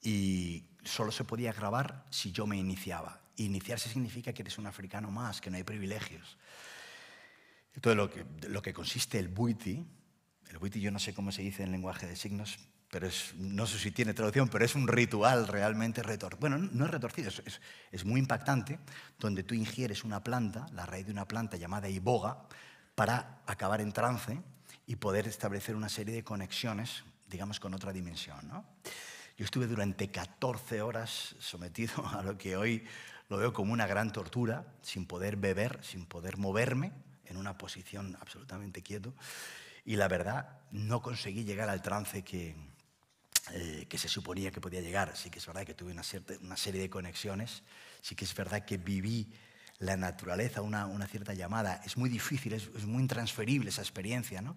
y solo se podía grabar si yo me iniciaba. Iniciarse significa que eres un africano más, que no hay privilegios. Entonces, lo que consiste el buiti yo no sé cómo se dice en lenguaje de signos, pero no sé si tiene traducción, pero es un ritual realmente retorcido. Bueno, no es retorcido, es muy impactante, donde tú ingieres una planta, la raíz de una planta llamada iboga, para acabar en trance y poder establecer una serie de conexiones, digamos, con otra dimensión, ¿no? Yo estuve durante 14 horas sometido a lo que hoy lo veo como una gran tortura, sin poder beber, sin poder moverme, en una posición absolutamente quieto, y la verdad no conseguí llegar al trance que se suponía que podía llegar. Sí que es verdad que tuve una serie de conexiones, sí que es verdad que viví la naturaleza, una cierta llamada. Es muy difícil, es muy intransferible esa experiencia, ¿no?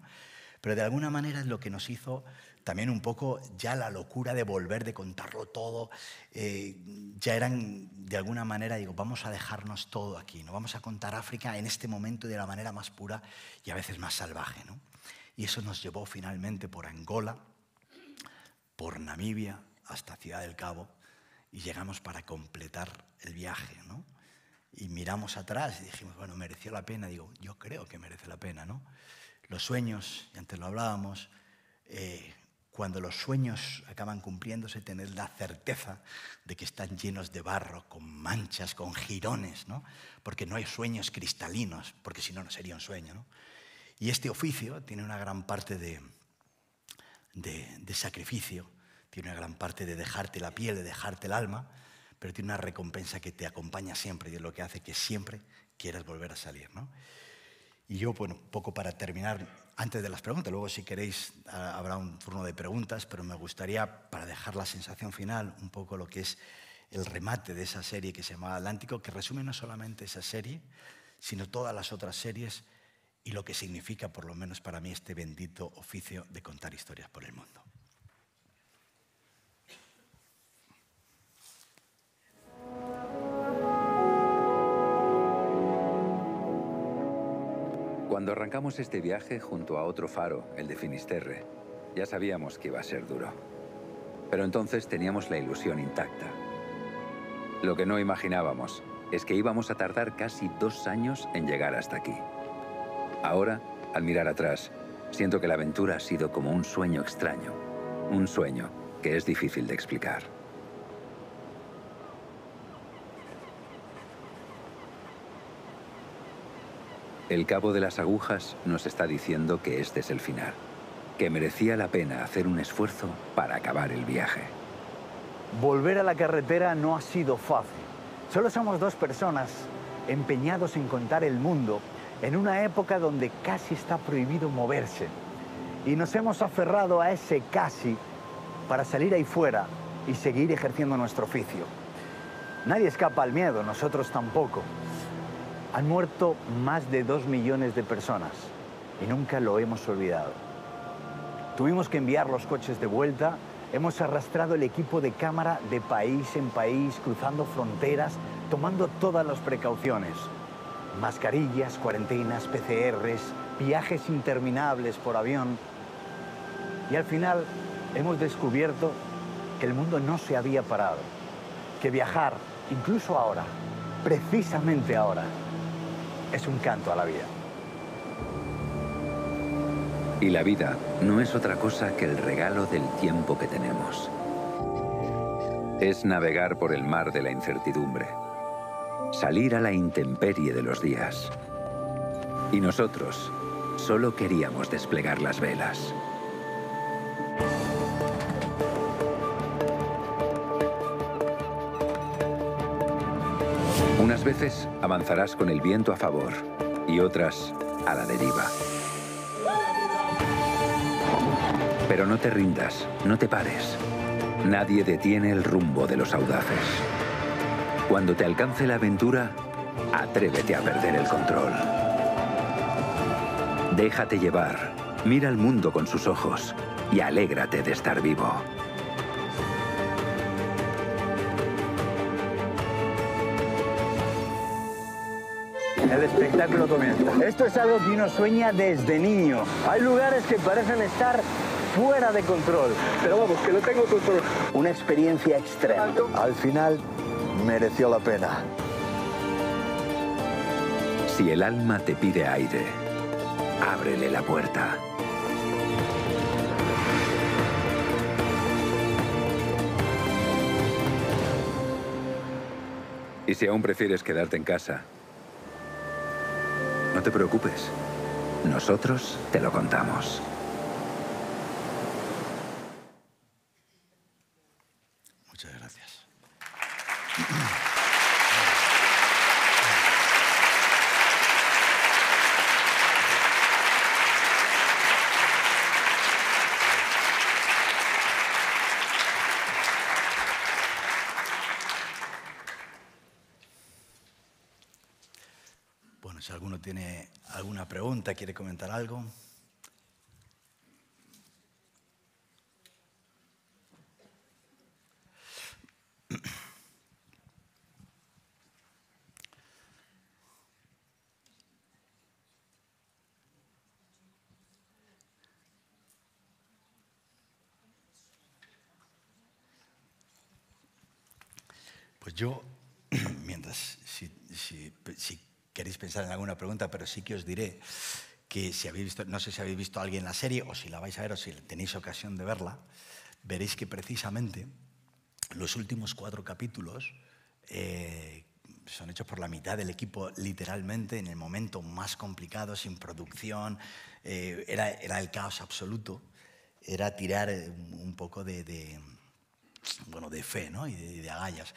Pero de alguna manera es lo que nos hizo también un poco ya la locura de volver, de contarlo todo. Ya eran, de alguna manera, digo, vamos a dejarnos todo aquí, ¿no? Vamos a contar África en este momento de la manera más pura y a veces más salvaje, ¿no? Y eso nos llevó finalmente por Angola, por Namibia, hasta Ciudad del Cabo, y llegamos para completar el viaje, ¿no? Y miramos atrás y dijimos, bueno, mereció la pena. Digo, yo creo que merece la pena, ¿no? Los sueños, y antes lo hablábamos, cuando los sueños acaban cumpliéndose, tener la certeza de que están llenos de barro, con manchas, con jirones, ¿no? Porque no hay sueños cristalinos, porque si no, no sería un sueño, ¿no? Y este oficio tiene una gran parte de sacrificio, tiene una gran parte de dejarte la piel, de dejarte el alma, pero tiene una recompensa que te acompaña siempre y es lo que hace que siempre quieras volver a salir, ¿no? Y yo, bueno, un poco para terminar, antes de las preguntas, luego si queréis habrá un turno de preguntas, pero me gustaría, para dejar la sensación final, un poco lo que es el remate de esa serie que se llama Atlántico, que resume no solamente esa serie, sino todas las otras series y lo que significa, por lo menos para mí, este bendito oficio de contar historias por el mundo. Cuando arrancamos este viaje junto a otro faro, el de Finisterre, ya sabíamos que iba a ser duro. Pero entonces teníamos la ilusión intacta. Lo que no imaginábamos es que íbamos a tardar casi 2 años en llegar hasta aquí. Ahora, al mirar atrás, siento que la aventura ha sido como un sueño extraño. Un sueño que es difícil de explicar. El Cabo de las Agujas nos está diciendo que este es el final, que merecía la pena hacer un esfuerzo para acabar el viaje. Volver a la carretera no ha sido fácil. Solo somos 2 personas empeñados en contar el mundo en una época donde casi está prohibido moverse. Y nos hemos aferrado a ese casi para salir ahí fuera y seguir ejerciendo nuestro oficio. Nadie escapa al miedo, nosotros tampoco. Han muerto más de 2 millones de personas y nunca lo hemos olvidado. Tuvimos que enviar los coches de vuelta, hemos arrastrado el equipo de cámara de país en país, cruzando fronteras, tomando todas las precauciones. Mascarillas, cuarentenas, PCRs, viajes interminables por avión. Y al final hemos descubierto que el mundo no se había parado, que viajar, incluso ahora, precisamente ahora, es un canto a la vida. Y la vida no es otra cosa que el regalo del tiempo que tenemos. Es navegar por el mar de la incertidumbre, salir a la intemperie de los días. Y nosotros solo queríamos desplegar las velas. Unas veces avanzarás con el viento a favor y otras a la deriva. Pero no te rindas, no te pares. Nadie detiene el rumbo de los audaces. Cuando te alcance la aventura, atrévete a perder el control. Déjate llevar, mira al mundo con sus ojos y alégrate de estar vivo. El espectáculo comienza. Esto es algo que uno sueña desde niño. Hay lugares que parecen estar fuera de control. Pero vamos, que lo tengo control. Una experiencia extrema. Al final, mereció la pena. Si el alma te pide aire, ábrele la puerta. Y si aún prefieres quedarte en casa, no te preocupes. Nosotros te lo contamos. Muchas gracias. tiene alguna pregunta, quiere comentar algo. Pues yo, mientras, si queréis pensar en alguna pregunta, pero sí que os diré que si habéis visto, no sé si habéis visto a alguien la serie o si la vais a ver o si tenéis ocasión de verla, veréis que precisamente los últimos 4 capítulos son hechos por la mitad del equipo, literalmente, en el momento más complicado, sin producción, era el caos absoluto, era tirar un poco de fe, ¿no? y de agallas.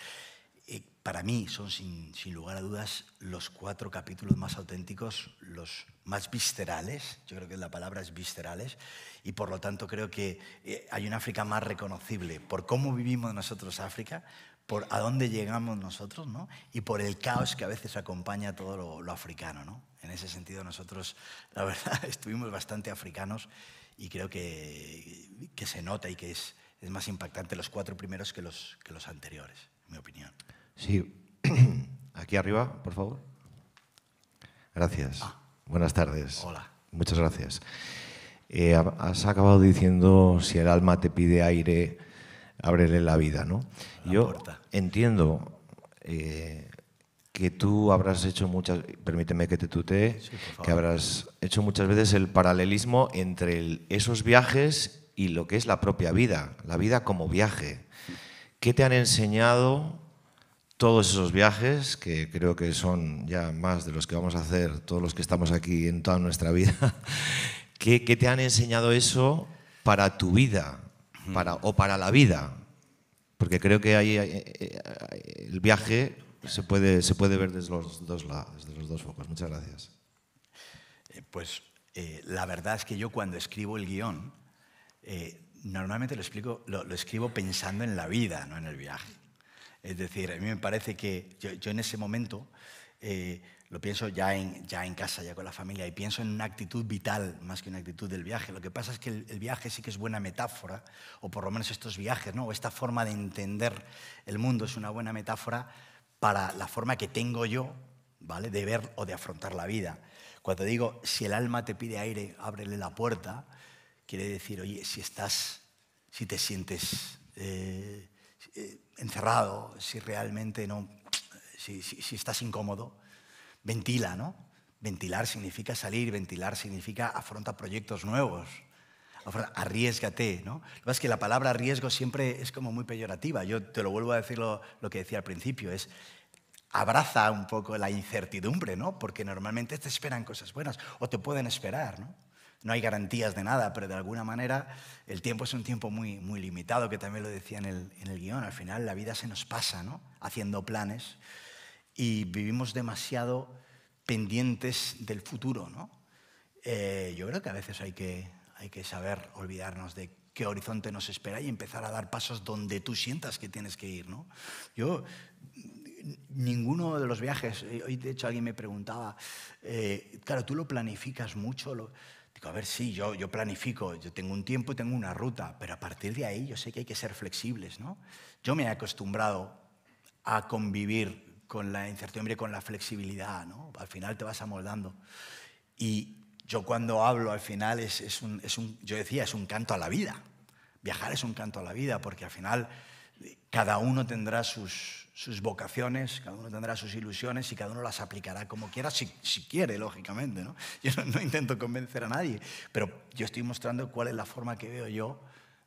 Para mí son, sin lugar a dudas, los 4 capítulos más auténticos, los más viscerales. Yo creo que la palabra es viscerales. Y por lo tanto creo que hay un África más reconocible por cómo vivimos nosotros África, por a dónde llegamos nosotros, ¿no? Y por el caos que a veces acompaña todo lo africano, ¿no? En ese sentido nosotros, la verdad, estuvimos bastante africanos y creo que se nota y que es más impactante los 4 primeros que los anteriores, en mi opinión. Sí, aquí arriba, por favor. Gracias. Buenas tardes. Hola. Muchas gracias. Has acabado diciendo, si el alma te pide aire, ábrele la vida, ¿no? Yo entiendo que tú habrás hecho permíteme que te tutee, sí, por favor, que habrás hecho muchas veces el paralelismo entre esos viajes y lo que es la propia vida, la vida como viaje. ¿Qué te han enseñado todos esos viajes, que creo que son ya más de los que vamos a hacer todos los que estamos aquí en toda nuestra vida? ¿Qué te han enseñado eso para tu vida o para la vida? Porque creo que ahí el viaje se puede ver desde los dos lados, desde los dos focos. Muchas gracias. La verdad es que yo cuando escribo el guión, normalmente lo escribo pensando en la vida, no en el viaje. Es decir, a mí me parece que yo en ese momento lo pienso ya en casa, ya con la familia, y pienso en una actitud vital más que una actitud del viaje. Lo que pasa es que el viaje sí que es buena metáfora, o por lo menos estos viajes, ¿no? O esta forma de entender el mundo es una buena metáfora para la forma que tengo yo, ¿vale?, de ver o de afrontar la vida. Cuando digo, si el alma te pide aire, ábrele la puerta, quiere decir, oye, si te sientes encerrado, si realmente no, si estás incómodo, ventila, ¿no? Ventilar significa salir, ventilar significa afronta proyectos nuevos, arriésgate, ¿no? Lo que pasa es que la palabra riesgo siempre es como muy peyorativa. Yo te lo vuelvo a decir lo que decía al principio, es abraza un poco la incertidumbre, ¿no? Porque normalmente te esperan cosas buenas o te pueden esperar, ¿no? No hay garantías de nada, pero de alguna manera el tiempo es un tiempo muy, muy limitado, que también lo decía en el guión. Al final la vida se nos pasa, ¿no?, haciendo planes, y vivimos demasiado pendientes del futuro, ¿no? Yo creo que a veces hay que saber olvidarnos de qué horizonte nos espera y empezar a dar pasos donde tú sientas que tienes que ir, ¿no? Ninguno de los viajes, hoy de hecho alguien me preguntaba, claro, ¿tú lo planificas mucho? Digo, a ver, sí, yo planifico, yo tengo un tiempo y tengo una ruta, pero a partir de ahí yo sé que hay que ser flexibles, ¿no? Yo me he acostumbrado a convivir con la incertidumbre, con la flexibilidad, ¿no? Al final te vas amoldando. Y yo cuando hablo al final yo decía, es un canto a la vida. Viajar es un canto a la vida, porque al final cada uno tendrá sus vocaciones, cada uno tendrá sus ilusiones y cada uno las aplicará como quiera, si quiere, lógicamente, ¿no? Yo no intento convencer a nadie, pero yo estoy mostrando cuál es la forma que veo yo,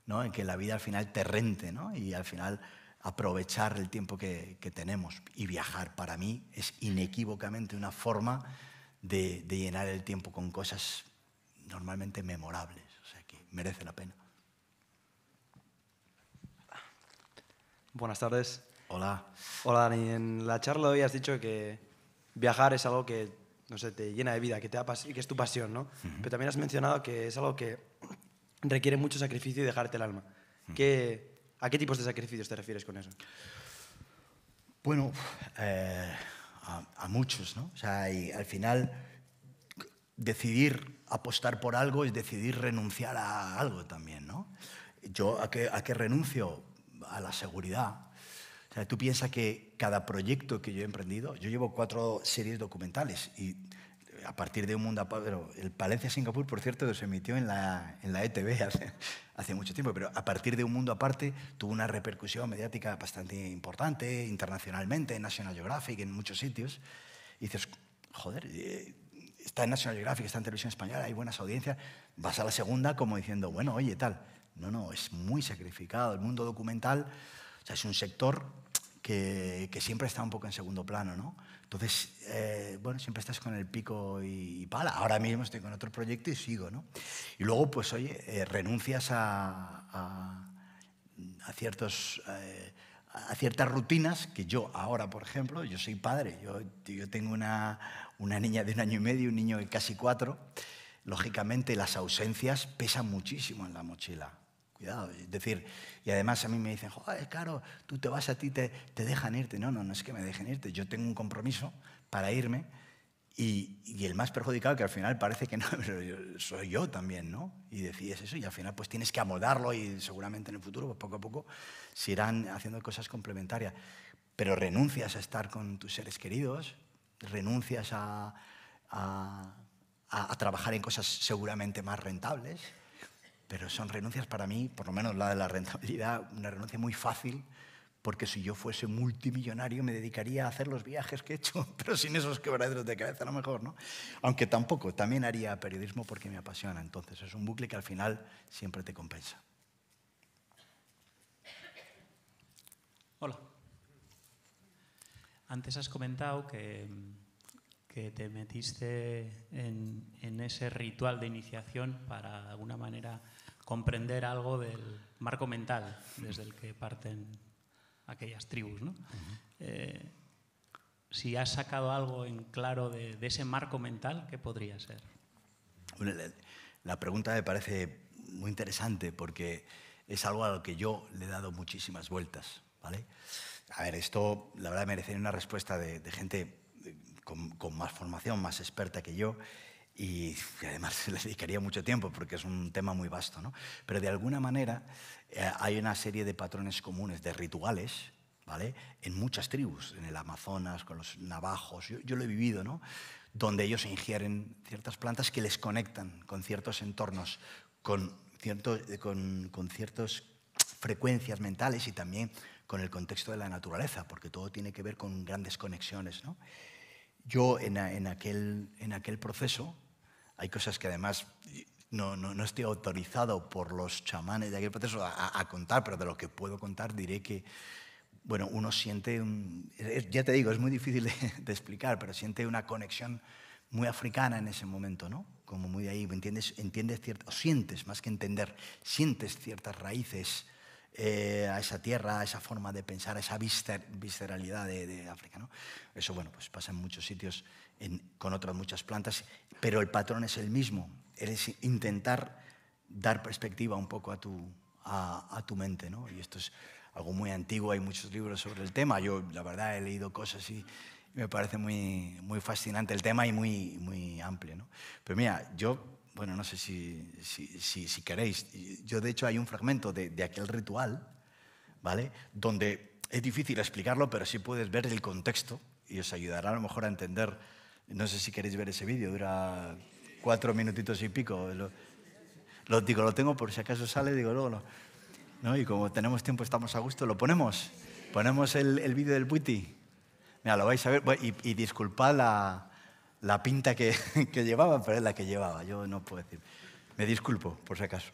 ¿no?, en que la vida al final te rente, ¿no? Y al final aprovechar el tiempo que tenemos. Y viajar para mí es inequívocamente una forma de llenar el tiempo con cosas normalmente memorables, o sea que merece la pena. Buenas tardes. Hola. Hola, Dani. En la charla hoy has dicho que viajar es algo que, no sé, te llena de vida, que es tu pasión, ¿no? Pero también has mencionado que es algo que requiere mucho sacrificio y dejarte el alma. ¿A qué tipos de sacrificios te refieres con eso? Bueno, a muchos, ¿no? O sea, y al final decidir apostar por algo es decidir renunciar a algo también, ¿no? ¿Yo a qué renuncio? A la seguridad. O sea, tú piensas que cada proyecto que yo he emprendido, yo llevo 4 series documentales y a partir de Un Mundo Aparte, el Palencia-Singapur, por cierto, se emitió en la ETV hace mucho tiempo, pero a partir de Un Mundo Aparte tuvo una repercusión mediática bastante importante, internacionalmente, en National Geographic, en muchos sitios. Y dices, joder, está en National Geographic, está en Televisión Española, hay buenas audiencias, vas a la segunda como diciendo, bueno, oye, tal. No, es muy sacrificado. El mundo documental, o sea, es un sector que siempre está un poco en segundo plano, ¿no? Entonces, bueno, siempre estás con el pico y pala. Ahora mismo estoy con otro proyecto y sigo, ¿no? Y luego, pues, oye, renuncias a ciertas rutinas que yo ahora, por ejemplo, yo soy padre. Yo tengo una niña de 1 año y medio, un niño de casi 4. Lógicamente, las ausencias pesan muchísimo en la mochila. Cuidado, es decir, y además a mí me dicen, joder, claro, tú te vas, a ti te dejan irte. No es que me dejen irte, yo tengo un compromiso para irme y el más perjudicado, que al final parece que no, pero soy yo también, ¿no? Y decides eso y al final pues tienes que amoldarlo y seguramente en el futuro, pues poco a poco, se irán haciendo cosas complementarias. Pero renuncias a estar con tus seres queridos, renuncias a trabajar en cosas seguramente más rentables. Pero son renuncias para mí, por lo menos la de la rentabilidad, una renuncia muy fácil, porque si yo fuese multimillonario me dedicaría a hacer los viajes que he hecho, pero sin esos quebraderos de cabeza a lo mejor, ¿no? Aunque tampoco, también haría periodismo porque me apasiona. Entonces es un bucle que al final siempre te compensa. Hola. Antes has comentado que te metiste en ese ritual de iniciación para, de alguna manera, comprender algo del marco mental desde el que parten aquellas tribus, ¿no? Si has sacado algo en claro de ese marco mental, ¿qué podría ser? Bueno, la pregunta me parece muy interesante porque es algo a lo que yo le he dado muchísimas vueltas, ¿vale? A ver, esto, la verdad, merecería una respuesta de gente con más formación, más experta que yo, y además le dedicaría mucho tiempo porque es un tema muy vasto, ¿no? Pero de alguna manera hay una serie de patrones comunes, de rituales, ¿vale? En muchas tribus, en el Amazonas, con los navajos, yo lo he vivido, ¿no? Donde ellos ingieren ciertas plantas que les conectan con ciertos entornos, con ciertas frecuencias mentales y también con el contexto de la naturaleza, porque todo tiene que ver con grandes conexiones, ¿no? Yo en aquel proceso, hay cosas que además no estoy autorizado por los chamanes de aquel proceso a contar, pero de lo que puedo contar diré que, bueno, uno siente, ya te digo, es muy difícil de explicar, pero siente una conexión muy africana en ese momento, ¿no? Como muy de ahí, sientes, más que entender, sientes ciertas raíces a esa tierra, a esa forma de pensar, a esa visceralidad de África, ¿no? Eso, bueno, pues pasa en muchos sitios con otras muchas plantas, pero el patrón es el mismo, es intentar dar perspectiva un poco a tu mente, ¿no? Y esto es algo muy antiguo, hay muchos libros sobre el tema, yo la verdad he leído cosas y me parece muy, muy fascinante el tema y muy, muy amplio, ¿no? Pero mira, bueno, no sé si queréis. Yo, de hecho, hay un fragmento de aquel ritual, ¿vale? Donde es difícil explicarlo, pero sí puedes ver el contexto y os ayudará a lo mejor a entender. No sé si queréis ver ese vídeo, dura 4 minutitos y pico. Lo tengo por si acaso sale, digo luego, ¿no? Y como tenemos tiempo, estamos a gusto, lo ponemos. Ponemos el vídeo del Bwiti. Mira, lo vais a ver. Y disculpad la pinta que llevaba, pero es la que llevaba, yo no puedo decir. Me disculpo, por si acaso.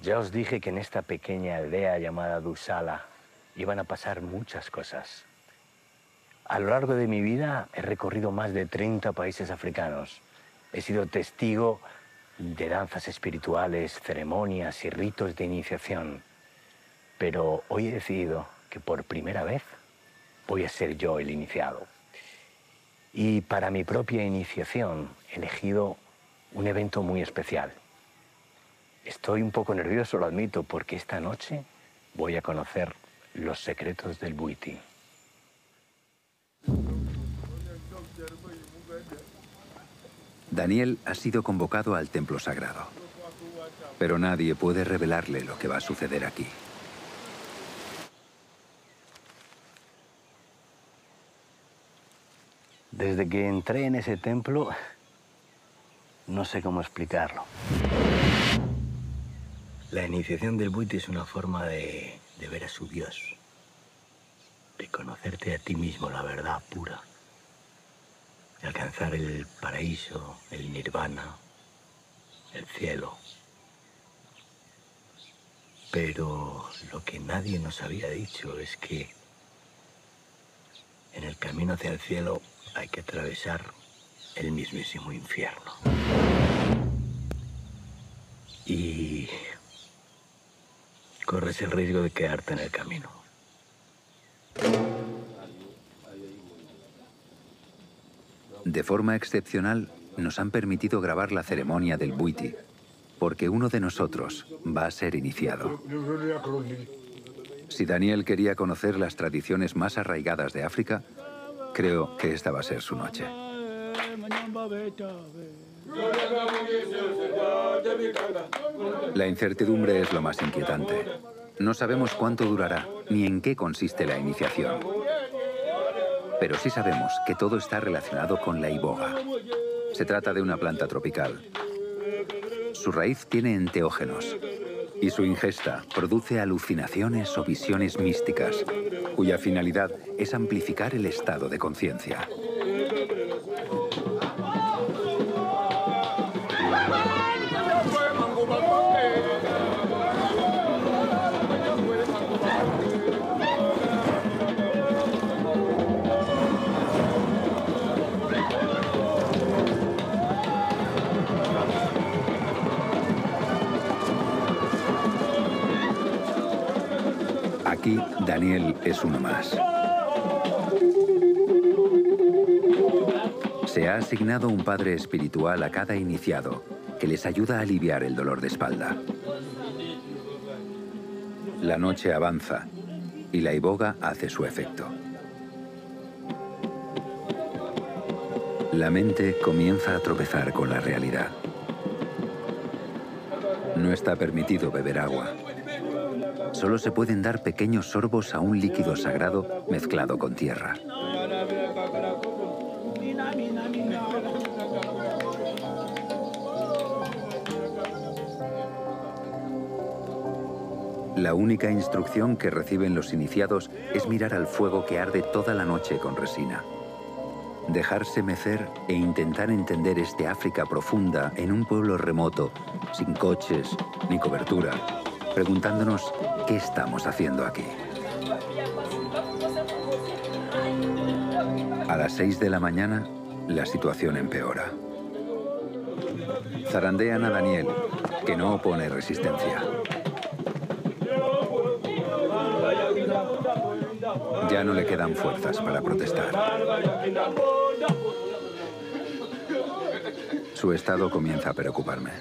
Ya os dije que en esta pequeña aldea llamada Dusala iban a pasar muchas cosas. A lo largo de mi vida he recorrido más de 30 países africanos. He sido testigo de danzas espirituales, ceremonias y ritos de iniciación. Pero hoy he decidido que por primera vez voy a ser yo el iniciado. Y para mi propia iniciación he elegido un evento muy especial. Estoy un poco nervioso, lo admito, porque esta noche voy a conocer los secretos del Bwiti. Daniel ha sido convocado al templo sagrado, pero nadie puede revelarle lo que va a suceder aquí. Desde que entré en ese templo, no sé cómo explicarlo. La iniciación del Bhuti es una forma de ver a su Dios, de conocerte a ti mismo, la verdad pura, de alcanzar el paraíso, el nirvana, el cielo. Pero lo que nadie nos había dicho es que en el camino hacia el cielo hay que atravesar el mismísimo infierno. Y corres el riesgo de quedarte en el camino. De forma excepcional, nos han permitido grabar la ceremonia del Bhuti, porque uno de nosotros va a ser iniciado. Si Daniel quería conocer las tradiciones más arraigadas de África, creo que esta va a ser su noche. La incertidumbre es lo más inquietante. No sabemos cuánto durará ni en qué consiste la iniciación. Pero sí sabemos que todo está relacionado con la iboga. Se trata de una planta tropical. Su raíz tiene enteógenos y su ingesta produce alucinaciones o visiones místicas, cuya finalidad es amplificar el estado de conciencia. Aquí, Daniel es uno más. Se ha asignado un padre espiritual a cada iniciado que les ayuda a aliviar el dolor de espalda. La noche avanza y la iboga hace su efecto. La mente comienza a tropezar con la realidad. No está permitido beber agua. Solo se pueden dar pequeños sorbos a un líquido sagrado mezclado con tierra. La única instrucción que reciben los iniciados es mirar al fuego que arde toda la noche con resina. Dejarse mecer e intentar entender este África profunda en un pueblo remoto, sin coches ni cobertura, preguntándonos qué estamos haciendo aquí. A las 6 de la mañana, la situación empeora. Zarandean a Daniel, que no opone resistencia. Ya no le quedan fuerzas para protestar. Su estado comienza a preocuparme.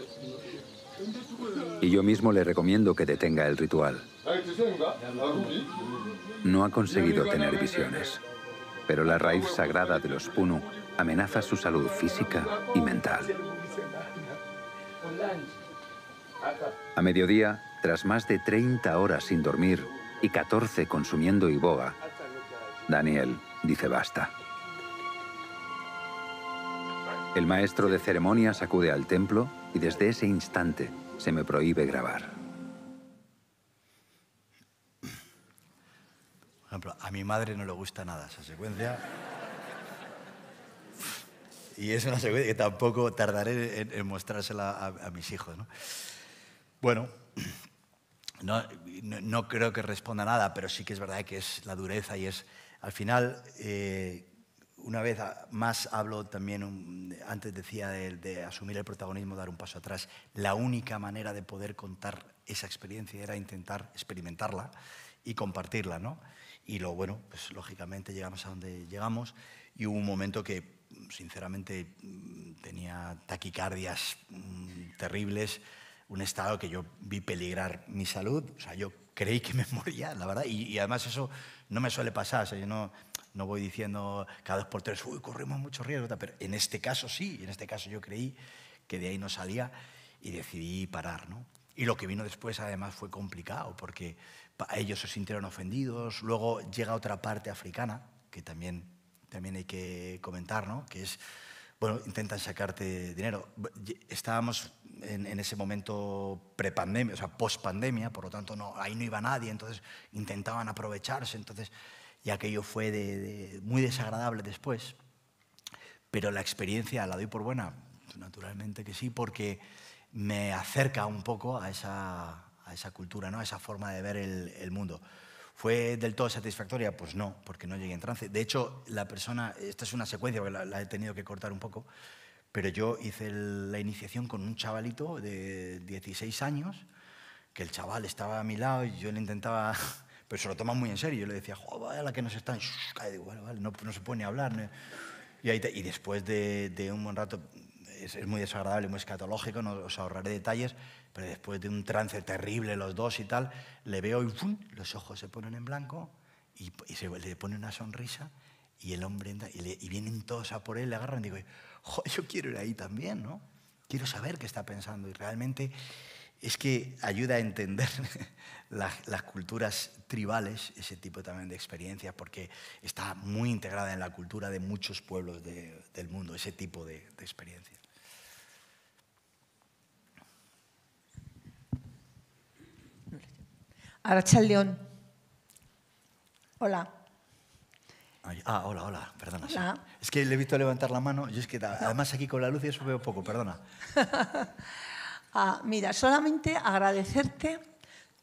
Y yo mismo le recomiendo que detenga el ritual. No ha conseguido tener visiones, pero la raíz sagrada de los Punu amenaza su salud física y mental. A mediodía, tras más de 30 horas sin dormir y 14 consumiendo iboga, Daniel dice basta. El maestro de ceremonias acude al templo y desde ese instante se me prohíbe grabar. Por ejemplo, a mi madre no le gusta nada esa secuencia. Y es una secuencia que tampoco tardaré en mostrársela a mis hijos, ¿no? Bueno, no creo que responda nada, pero sí que es verdad que es la dureza y es... Al final, una vez más hablo también, antes decía de asumir el protagonismo, dar un paso atrás. La única manera de poder contar esa experiencia era intentar experimentarla y compartirla, ¿no? Y lo bueno, pues lógicamente llegamos a donde llegamos y hubo un momento que, sinceramente, tenía taquicardias terribles, un estado que yo vi peligrar mi salud. O sea, yo creí que me moría, la verdad, y además eso no me suele pasar. O sea, yo no, No voy diciendo cada 2 por 3, uy, corremos mucho riesgo, pero en este caso sí, en este caso yo creí que de ahí no salía y decidí parar, ¿no? Y lo que vino después, además, fue complicado, porque ellos se sintieron ofendidos. Luego llega otra parte africana, que también hay que comentar, ¿no? Que es, bueno, intentan sacarte dinero. Estábamos en ese momento prepandemia, o sea, post-pandemia, por lo tanto, ahí no iba nadie, entonces intentaban aprovecharse, entonces, y aquello fue muy desagradable después. Pero la experiencia la doy por buena, naturalmente que sí, porque me acerca un poco a esa cultura, ¿no? A esa forma de ver el mundo. ¿Fue del todo satisfactoria? Pues no, porque no llegué en trance. De hecho, la persona, esta es una secuencia, porque la he tenido que cortar un poco, pero yo hice la iniciación con un chavalito de 16 años, que el chaval estaba a mi lado y yo le intentaba, pero se lo toma muy en serio. Yo le decía, joder, la que nos están, digo, vale, no se puede ni hablar. Y después de un buen rato, es muy desagradable, muy escatológico, no os ahorraré detalles, pero después de un trance terrible los dos y tal, le veo y ¡fum!, los ojos se ponen en blanco y le pone una sonrisa y el hombre entra y vienen todos a por él, le agarran y digo, joder, yo quiero ir ahí también, ¿no? Quiero saber qué está pensando y realmente es que ayuda a entender las culturas tribales, ese tipo también de experiencias, porque está muy integrada en la cultura de muchos pueblos del mundo, ese tipo de experiencias. Arratsaldeon. Hola. Hola, perdona. Hola. Sí. Es que le he visto levantar la mano, yo es que además aquí con la luz y eso veo poco, perdona. Mira, solamente agradecerte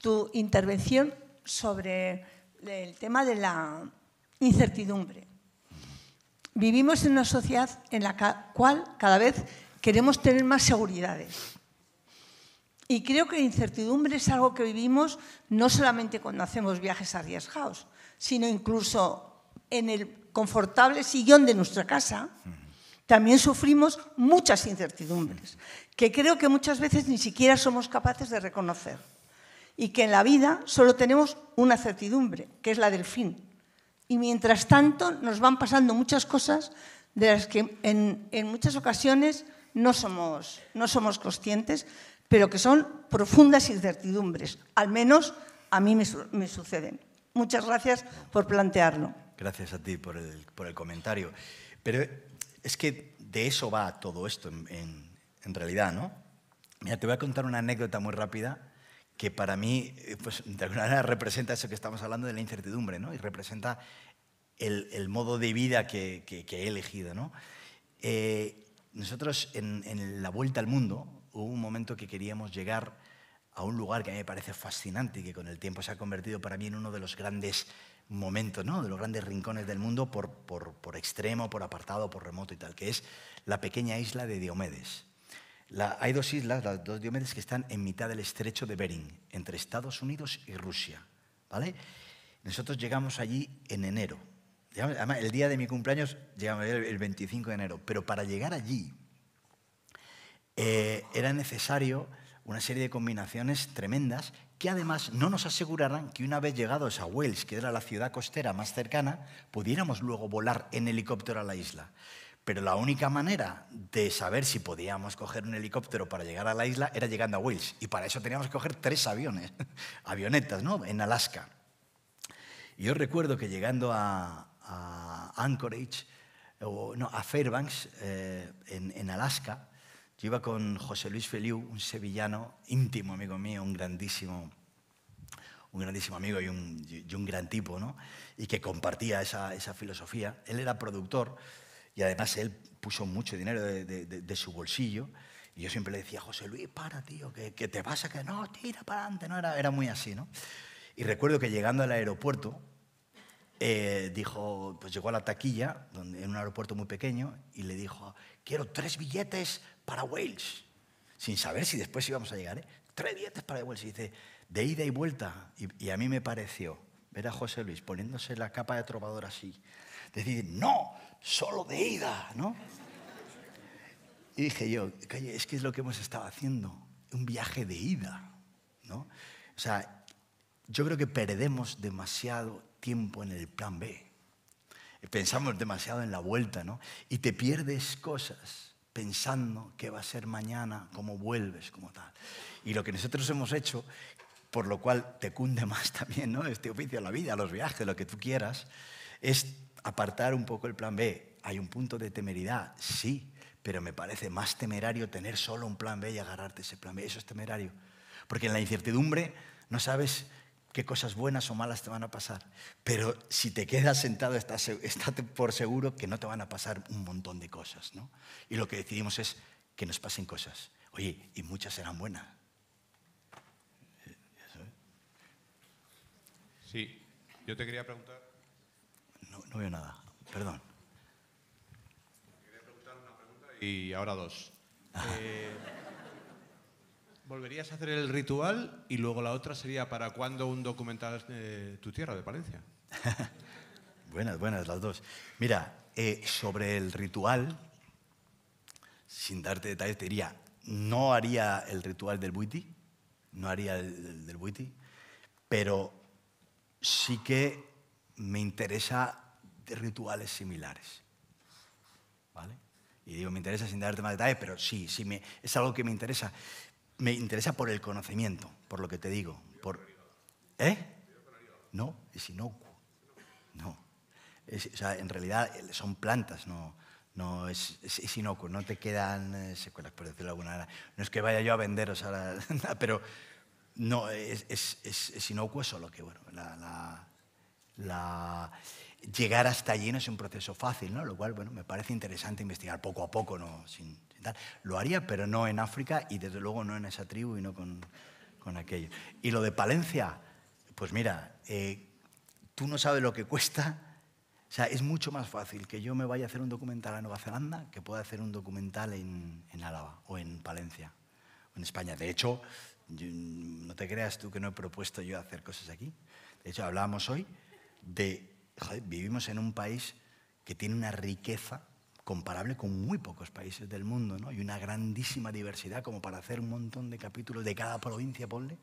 tu intervención sobre el tema de la incertidumbre. Vivimos en una sociedad en la cual cada vez queremos tener más seguridades. Y creo que la incertidumbre es algo que vivimos no solamente cuando hacemos viajes arriesgados, sino incluso en el confortable sillón de nuestra casa. También sufrimos muchas incertidumbres, que creo que muchas veces ni siquiera somos capaces de reconocer. Y que en la vida solo tenemos una certidumbre, que es la del fin. Y mientras tanto nos van pasando muchas cosas de las que en muchas ocasiones no somos conscientes, pero que son profundas incertidumbres. Al menos a mí me suceden. Muchas gracias por plantearlo. Gracias a ti por el comentario. Pero es que de eso va todo esto en realidad, ¿no? Mira, te voy a contar una anécdota muy rápida que para mí, pues, de alguna manera representa eso que estamos hablando de la incertidumbre, ¿no? Y representa el modo de vida que he elegido, ¿no? Nosotros en la vuelta al mundo hubo un momento que queríamos llegar a un lugar que a mí me parece fascinante y que con el tiempo se ha convertido para mí en uno de los grandes momentos, ¿no? De los grandes rincones del mundo por extremo, por apartado, por remoto y tal, que es la pequeña isla de Diomedes. Hay 2 islas, las 2 Diomedes, que están en mitad del estrecho de Bering, entre Estados Unidos y Rusia, ¿vale? Nosotros llegamos allí en enero. Además, el día de mi cumpleaños llegamos el 25 de enero, pero para llegar allí era necesario una serie de combinaciones tremendas que además no nos aseguraran que una vez llegados a Wales, que era la ciudad costera más cercana, pudiéramos luego volar en helicóptero a la isla. Pero la única manera de saber si podíamos coger un helicóptero para llegar a la isla era llegando a Wales. Y para eso teníamos que coger 3 aviones, avionetas, ¿no? En Alaska. Y yo recuerdo que llegando a Anchorage, a Fairbanks, en Alaska, yo iba con José Luis Feliu, un sevillano íntimo amigo mío, un grandísimo amigo y un gran tipo, ¿no? Y que compartía esa filosofía. Él era productor y además él puso mucho dinero de su bolsillo. Y yo siempre le decía, José Luis, para, tío, que te vas a que no, tira para adelante. No, era muy así, ¿no? Y recuerdo que llegando al aeropuerto, pues llegó a la taquilla, en un aeropuerto muy pequeño, y le dijo, quiero 3 billetes para Wales, sin saber si después íbamos a llegar, 3 billetes para Wales. Y dice, de ida y vuelta. Y a mí me pareció ver a José Luis poniéndose la capa de trovador así, decir, no, solo de ida, ¿no? Y dije yo, calle, es que es lo que hemos estado haciendo, un viaje de ida, ¿no? O sea, yo creo que perdemos demasiado tiempo en el plan B. Pensamos demasiado en la vuelta, ¿no? Y te pierdes cosas pensando qué va a ser mañana, cómo vuelves, como tal. Y lo que nosotros hemos hecho, por lo cual te cunde más también, ¿no? Este oficio, la vida, los viajes, lo que tú quieras, es apartar un poco el plan B. ¿Hay un punto de temeridad? Sí, pero me parece más temerario tener solo un plan B y agarrarte ese plan B. Eso es temerario. Porque en la incertidumbre no sabes qué cosas buenas o malas te van a pasar. Pero si te quedas sentado, estate por seguro que no te van a pasar un montón de cosas, ¿no? Y lo que decidimos es que nos pasen cosas. Oye, y muchas serán buenas. Sí, yo te quería preguntar... No veo nada, perdón. Te quería preguntar una pregunta y ahora dos. ¿Volverías a hacer el ritual? Y luego la otra sería, ¿para cuándo un documental Tu Tierra, de Palencia? Buenas las dos. Mira, sobre el ritual, sin darte detalles, te diría, no haría el ritual del Buiti, no haría el del Buiti, pero sí que me interesa de rituales similares, ¿vale? Y digo, me interesa sin darte más detalles, pero sí, es algo que me interesa. Me interesa por el conocimiento, por lo que te digo. No, es inocuo. No. O sea, en realidad son plantas, no es inocuo, no te quedan secuelas, por decirlo de alguna manera. No es que vaya yo a venderos ahora, pero no, es inocuo, solo que, bueno, llegar hasta allí no es un proceso fácil, ¿no? Lo cual, bueno, me parece interesante investigar poco a poco, ¿no? Sin tal. Lo haría, pero no en África y desde luego no en esa tribu y no con aquello. Y lo de Palencia, pues mira, tú no sabes lo que cuesta. O sea, es mucho más fácil que yo me vaya a hacer un documental a Nueva Zelanda que pueda hacer un documental en Álava o en Palencia o en España. De hecho, no te creas tú que no he propuesto yo hacer cosas aquí. De hecho, hablábamos hoy de... Joder, vivimos en un país que tiene una riqueza comparable con muy pocos países del mundo, ¿no? Y una grandísima diversidad como para hacer un montón de capítulos de cada provincia, ponle,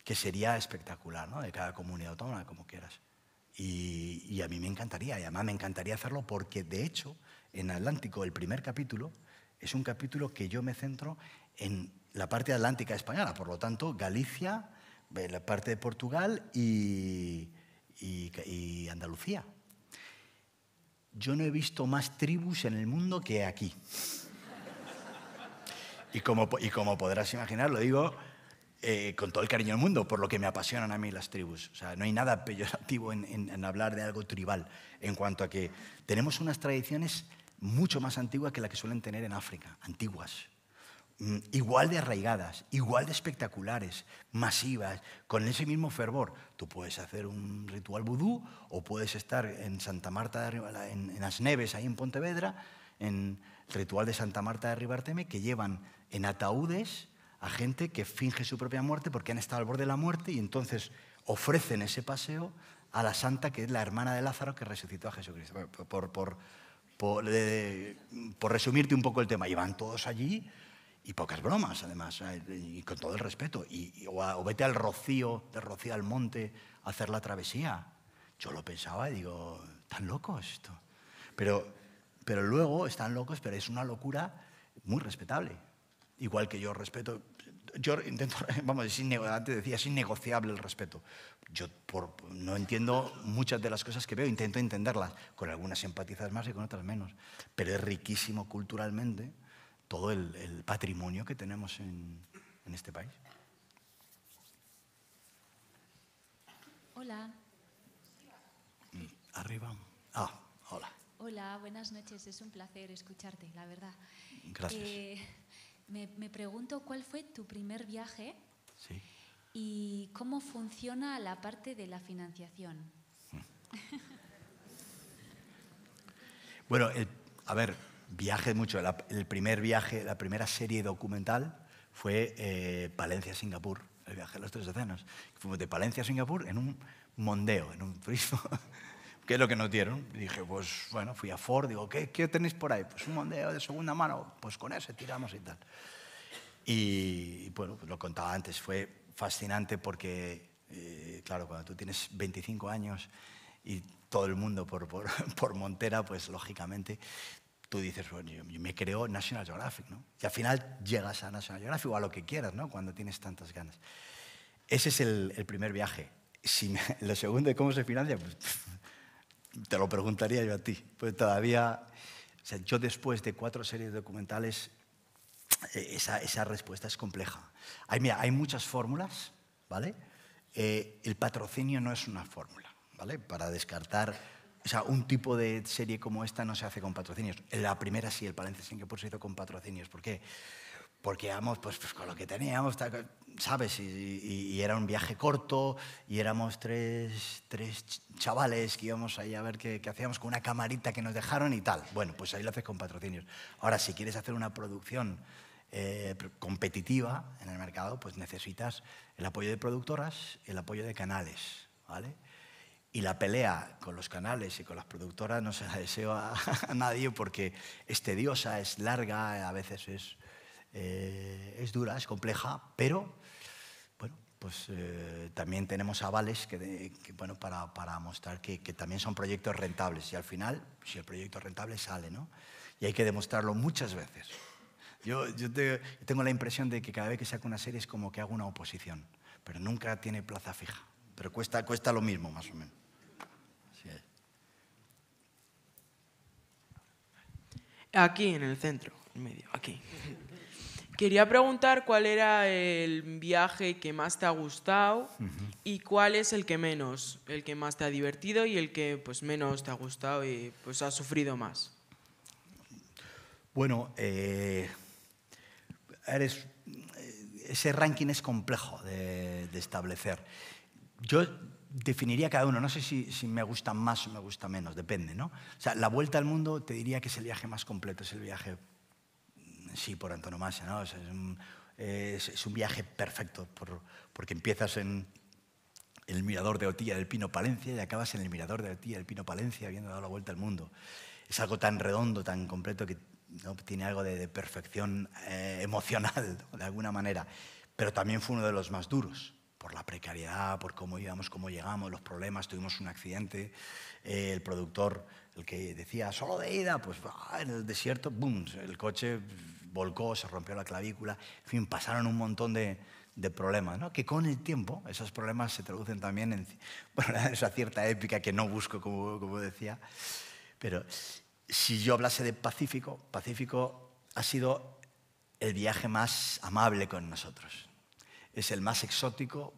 que sería espectacular, ¿no? De cada comunidad autónoma, como quieras. Y a mí me encantaría, y además me encantaría hacerlo porque, de hecho, en Atlántico, el primer capítulo, es un capítulo que yo me centro en la parte atlántica española, por lo tanto, Galicia, la parte de Portugal y Andalucía. Yo no he visto más tribus en el mundo que aquí. Y como podrás imaginar, lo digo con todo el cariño del mundo, por lo que me apasionan a mí las tribus. O sea, no hay nada peyorativo en hablar de algo tribal, en cuanto a que tenemos unas tradiciones mucho más antiguas que las que suelen tener en África, antiguas. Igual de arraigadas, igual de espectaculares, masivas, con ese mismo fervor. Tú puedes hacer un ritual vudú o puedes estar en Santa Marta, en As Neves, ahí en Pontevedra, en el ritual de Santa Marta de Ribarteme, que llevan en ataúdes a gente que finge su propia muerte porque han estado al borde de la muerte y entonces ofrecen ese paseo a la santa que es la hermana de Lázaro que resucitó a Jesucristo. Por resumirte un poco el tema, y van todos allí. Y pocas bromas, además, y con todo el respeto. O vete al Rocío, de Rocío al Monte, a hacer la travesía. Yo lo pensaba y digo, ¿están locos esto? Pero luego están locos, pero es una locura muy respetable. Igual que yo respeto... Yo intento, vamos, antes decía, es innegociable el respeto. Yo no entiendo muchas de las cosas que veo, intento entenderlas. Con algunas empatizas más y con otras menos. Pero es riquísimo culturalmente todo el patrimonio que tenemos en este país. Hola. Arriba. Hola. Hola, buenas noches. Es un placer escucharte, la verdad. Gracias. Me pregunto cuál fue tu primer viaje. Sí. Y cómo funciona la parte de la financiación. Bueno, a ver, viaje mucho. El primer viaje, la primera serie documental fue Palencia-Singapur, el viaje de los 3 océanos. Fuimos de Palencia a Singapur en un mondeo, en un turismo. ¿Qué es lo que nos dieron? Y dije, pues bueno, fui a Ford, digo, ¿qué tenéis por ahí? Pues un mondeo de segunda mano, pues con ese tiramos y tal. Y bueno, pues lo contaba antes, fue fascinante porque, claro, cuando tú tienes 25 años y todo el mundo por Montera, pues lógicamente tú dices, bueno, yo me creo National Geographic, ¿no? Y al final llegas a National Geographic o a lo que quieras, ¿no? Cuando tienes tantas ganas. Ese es el primer viaje. Lo segundo de cómo se financia, pues te lo preguntaría yo a ti. Pues todavía, o sea, yo después de 4 series documentales, esa respuesta es compleja. Hay muchas fórmulas, ¿vale? El patrocinio no es una fórmula, ¿vale? Para descartar, o sea, un tipo de serie como esta no se hace con patrocinios. La primera sí, el Palencia Singapur se hizo con patrocinios. ¿Por qué? Porque íbamos pues con lo que teníamos, ¿sabes? Y era un viaje corto y éramos tres chavales que íbamos ahí a ver qué hacíamos con una camarita que nos dejaron y tal. Bueno, pues ahí lo haces con patrocinios. Ahora, si quieres hacer una producción competitiva en el mercado, pues necesitas el apoyo de productoras, el apoyo de canales, ¿vale? Y la pelea con los canales y con las productoras no se la deseo a nadie porque es tediosa, es larga, a veces es dura, es compleja, pero bueno, pues también tenemos avales bueno, para mostrar que también son proyectos rentables y al final, si el proyecto es rentable, sale, ¿no? Y hay que demostrarlo muchas veces. Yo tengo la impresión de que cada vez que saco una serie es como que hago una oposición, pero nunca tiene plaza fija, pero cuesta lo mismo, más o menos. Así es. Aquí, en el centro, en medio, aquí. Quería preguntar cuál era el viaje que más te ha gustado y cuál es el que menos, el que más te ha divertido y el que pues, menos te ha gustado y pues has sufrido más. Bueno, ese ranking es complejo de establecer. Yo definiría cada uno, no sé si me gusta más o me gusta menos, depende, ¿no? O sea, la vuelta al mundo te diría que es el viaje más completo, es el viaje, sí, por antonomasia, ¿no? O sea, es un viaje perfecto, porque empiezas en el mirador de Otilla del Pino Palencia y acabas en el mirador de Otilla del Pino Palencia habiendo dado la vuelta al mundo. Es algo tan redondo, tan completo que ¿no? Tiene algo de perfección emocional, ¿no? De alguna manera, pero también fue uno de los más duros, por la precariedad, por cómo íbamos, cómo llegamos, los problemas, tuvimos un accidente, el productor, el que decía, solo de ida, pues en el desierto, boom, el coche volcó, se rompió la clavícula, en fin, pasaron un montón de problemas, ¿no? Que con el tiempo esos problemas se traducen también en esa cierta épica que no busco, como decía, pero si yo hablase de Pacífico, Pacífico ha sido el viaje más amable con nosotros. Es el más exótico,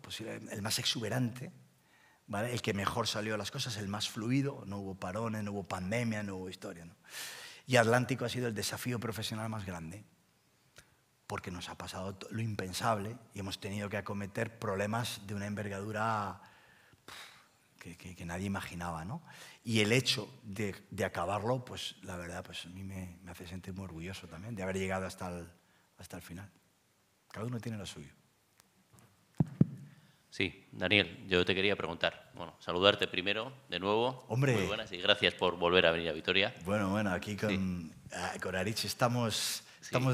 el más exuberante, ¿vale? El que mejor salió de las cosas, el más fluido, no hubo parones, no hubo pandemia, no hubo historia, ¿no? Y Atlántico ha sido el desafío profesional más grande, porque nos ha pasado lo impensable y hemos tenido que acometer problemas de una envergadura que nadie imaginaba, ¿no? Y el hecho de acabarlo, pues la verdad, pues a mí me hace sentir muy orgulloso también de haber llegado hasta el final. Cada uno tiene lo suyo. Sí, Daniel, yo te quería preguntar, bueno, saludarte primero, de nuevo. Hombre. Muy buenas y gracias por volver a venir a Vitoria. Bueno, aquí con Aritz estamos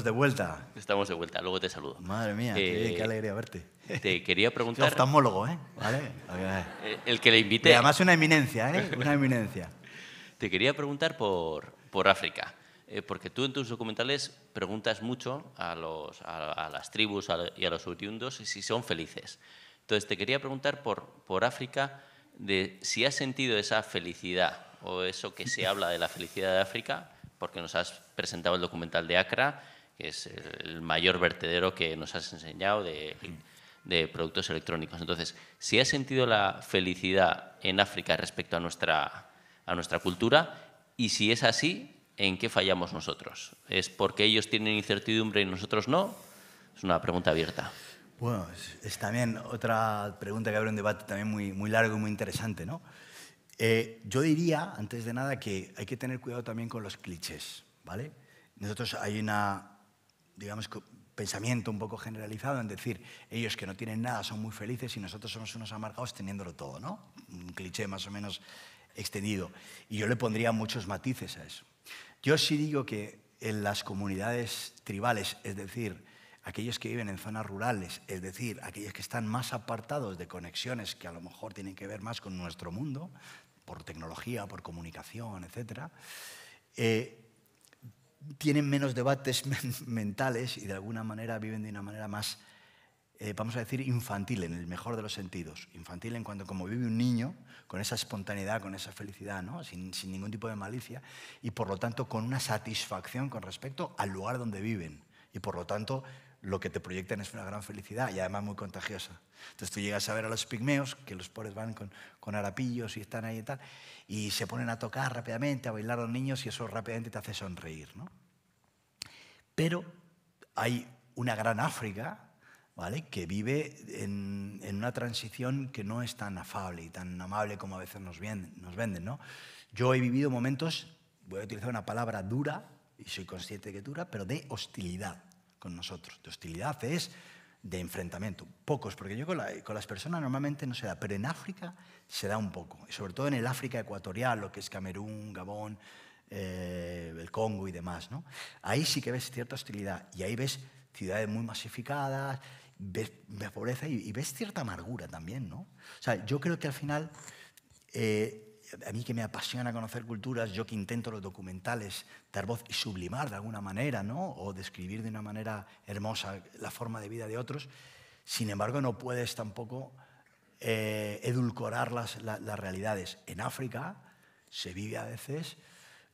de vuelta. Estamos de vuelta, luego te saludo. Madre mía, qué alegría verte. Te quería preguntar... Soy oftalmólogo, ¿eh? ¿Vale? El que le invité... Y además una eminencia, ¿eh? Una eminencia. Te quería preguntar por África, porque tú en tus documentales preguntas mucho a las tribus y a los oriundos si son felices. Entonces, te quería preguntar por África, de si has sentido esa felicidad o eso que se habla de la felicidad de África, porque nos has presentado el documental de Accra, que es el mayor vertedero que nos has enseñado de productos electrónicos. Entonces, si has sentido la felicidad en África respecto a nuestra cultura, y si es así, ¿en qué fallamos nosotros? ¿Es porque ellos tienen incertidumbre y nosotros no? Es una pregunta abierta. Bueno, es también otra pregunta que abre un debate también muy largo y muy interesante, ¿no? Yo diría, antes de nada, que hay que tener cuidado también con los clichés, ¿vale? Nosotros hay digamos, pensamiento un poco generalizado en decir, ellos que no tienen nada son muy felices y nosotros somos unos amargados teniéndolo todo, ¿no? Un cliché más o menos extendido. Y yo le pondría muchos matices a eso. Yo sí digo que en las comunidades tribales, es decir, aquellos que viven en zonas rurales, es decir, aquellos que están más apartados de conexiones que a lo mejor tienen que ver más con nuestro mundo, por tecnología, por comunicación, etc., tienen menos debates mentales y de alguna manera viven de una manera más, vamos a decir, infantil, en el mejor de los sentidos. Infantil en cuanto como vive un niño, con esa espontaneidad, con esa felicidad, ¿no? sin ningún tipo de malicia, y por lo tanto con una satisfacción con respecto al lugar donde viven. Y por lo tanto lo que te proyectan es una gran felicidad y además muy contagiosa. Entonces tú llegas a ver a los pigmeos, que los pobres van con harapillos y están ahí y tal, y se ponen a tocar rápidamente, a bailar los niños, y eso rápidamente te hace sonreír, ¿no? Pero hay una gran África, ¿vale?, que vive en una transición que no es tan afable y tan amable como a veces nos venden, ¿no? Yo he vivido momentos, voy a utilizar una palabra dura, y soy consciente de que es dura, pero de hostilidad con nosotros. De hostilidad es de enfrentamiento. Pocos, porque yo con las personas normalmente no se da, pero en África se da un poco. Y sobre todo en el África ecuatorial, lo que es Camerún, Gabón, el Congo y demás, ¿no? Ahí sí que ves cierta hostilidad y ahí ves ciudades muy masificadas, ves pobreza y ves cierta amargura también, ¿no? O sea, yo creo que al final, a mí que me apasiona conocer culturas, yo que intento los documentales dar voz y sublimar de alguna manera, ¿no?, o describir de una manera hermosa la forma de vida de otros, sin embargo no puedes tampoco edulcorar las realidades. En África se vive a veces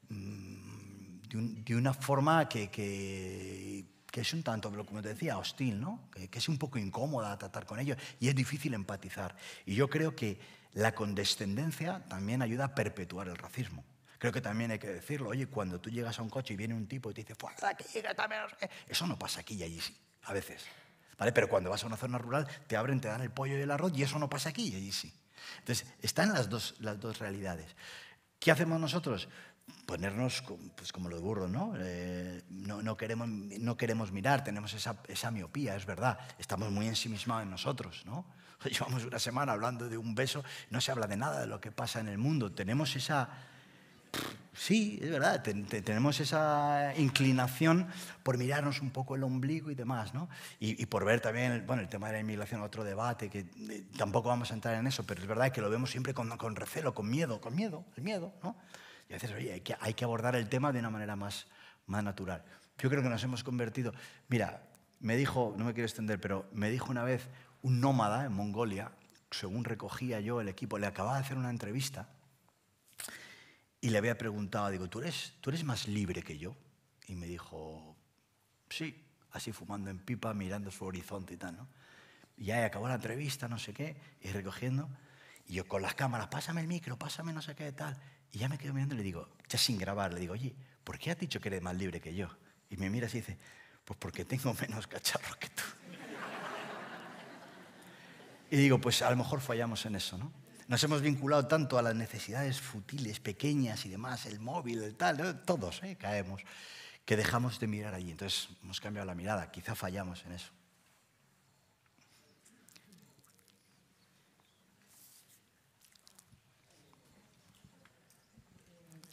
de una forma que es un tanto, como te decía, hostil, ¿no? Que es un poco incómoda tratar con ellos y es difícil empatizar. Y yo creo que la condescendencia también ayuda a perpetuar el racismo. Creo que también hay que decirlo. Oye, cuando tú llegas a un coche y viene un tipo y te dice, fuera de aquí, que también no sé qué, eso no pasa aquí y allí sí, a veces. ¿Vale? Pero cuando vas a una zona rural te abren, te dan el pollo y el arroz y eso no pasa aquí y allí sí. Entonces, están las dos realidades. ¿Qué hacemos nosotros? Ponernos pues, como los burros, ¿no? No queremos mirar, tenemos esa miopía, es verdad. Estamos muy ensimismados en nosotros, ¿no? Llevamos una semana hablando de un beso, no se habla de nada de lo que pasa en el mundo. Tenemos esa... Sí, es verdad, tenemos esa inclinación por mirarnos un poco el ombligo y demás, ¿no? Y por ver también, bueno, el tema de la inmigración, otro debate, que tampoco vamos a entrar en eso, pero es verdad que lo vemos siempre con recelo, con miedo, el miedo, ¿no? Y a veces, oye, hay que abordar el tema de una manera más natural. Yo creo que nos hemos convertido... Mira, me dijo, no me quiero extender, pero me dijo una vez un nómada en Mongolia, según recogía yo el equipo, le acababa de hacer una entrevista y le había preguntado, digo, ¿tú eres más libre que yo? Y me dijo, sí, así fumando en pipa, mirando su horizonte y tal, ¿no? Y ya acabó la entrevista, no sé qué, y recogiendo, y yo con las cámaras, pásame el micro, pásame no sé qué, tal. Y ya me quedo mirando y le digo, ya sin grabar, le digo, oye, ¿por qué has dicho que eres más libre que yo? Y me mira así y dice, pues porque tengo menos cacharros que tú. Y digo, pues a lo mejor fallamos en eso, ¿no? Nos hemos vinculado tanto a las necesidades futiles, pequeñas y demás, el móvil, el tal, ¿no? Todos caemos, que dejamos de mirar allí. Entonces hemos cambiado la mirada, quizá fallamos en eso.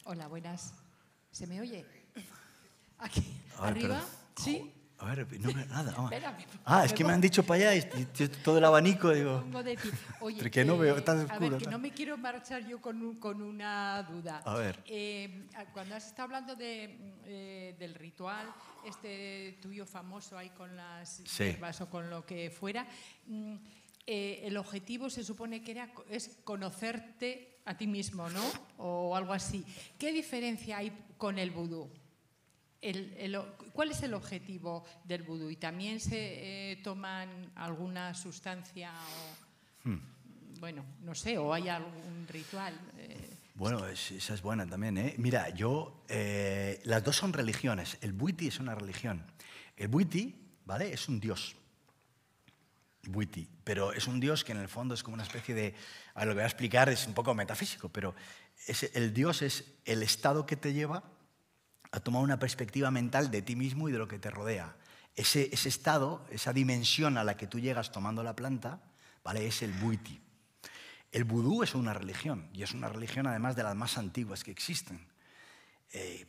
Hola, buenas. ¿Se me oye? Aquí, A ver, arriba, pero, ¿sí? A ver, no veo nada. Espérame, Es que me han dicho para allá y todo el abanico, digo. Pongo de pie. Oye, porque no veo, tan oscuro. A ver, que tal. no me quiero marchar yo con una duda. A ver. Cuando has estado hablando del ritual tuyo famoso ahí con las hierbas o con lo que fuera, el objetivo se supone que es conocerte a ti mismo, ¿no? O algo así. ¿Qué diferencia hay con el vudú? ¿Cuál es el objetivo del vudú? ¿Y también se toman alguna sustancia o, bueno, no sé, o hay algún ritual? Bueno, esa es buena también, ¿eh? Mira, las dos son religiones. El Bwiti es una religión. El Bwiti, ¿vale?, es un dios. Bwiti, pero es un dios que en el fondo es como una especie de... A lo que voy a explicar es un poco metafísico, pero el dios es el estado que te lleva a tomar una perspectiva mental de ti mismo y de lo que te rodea. Ese estado, esa dimensión a la que tú llegas tomando la planta, ¿vale?, es el Bwiti. El vudú es una religión, y es una religión además de las más antiguas que existen.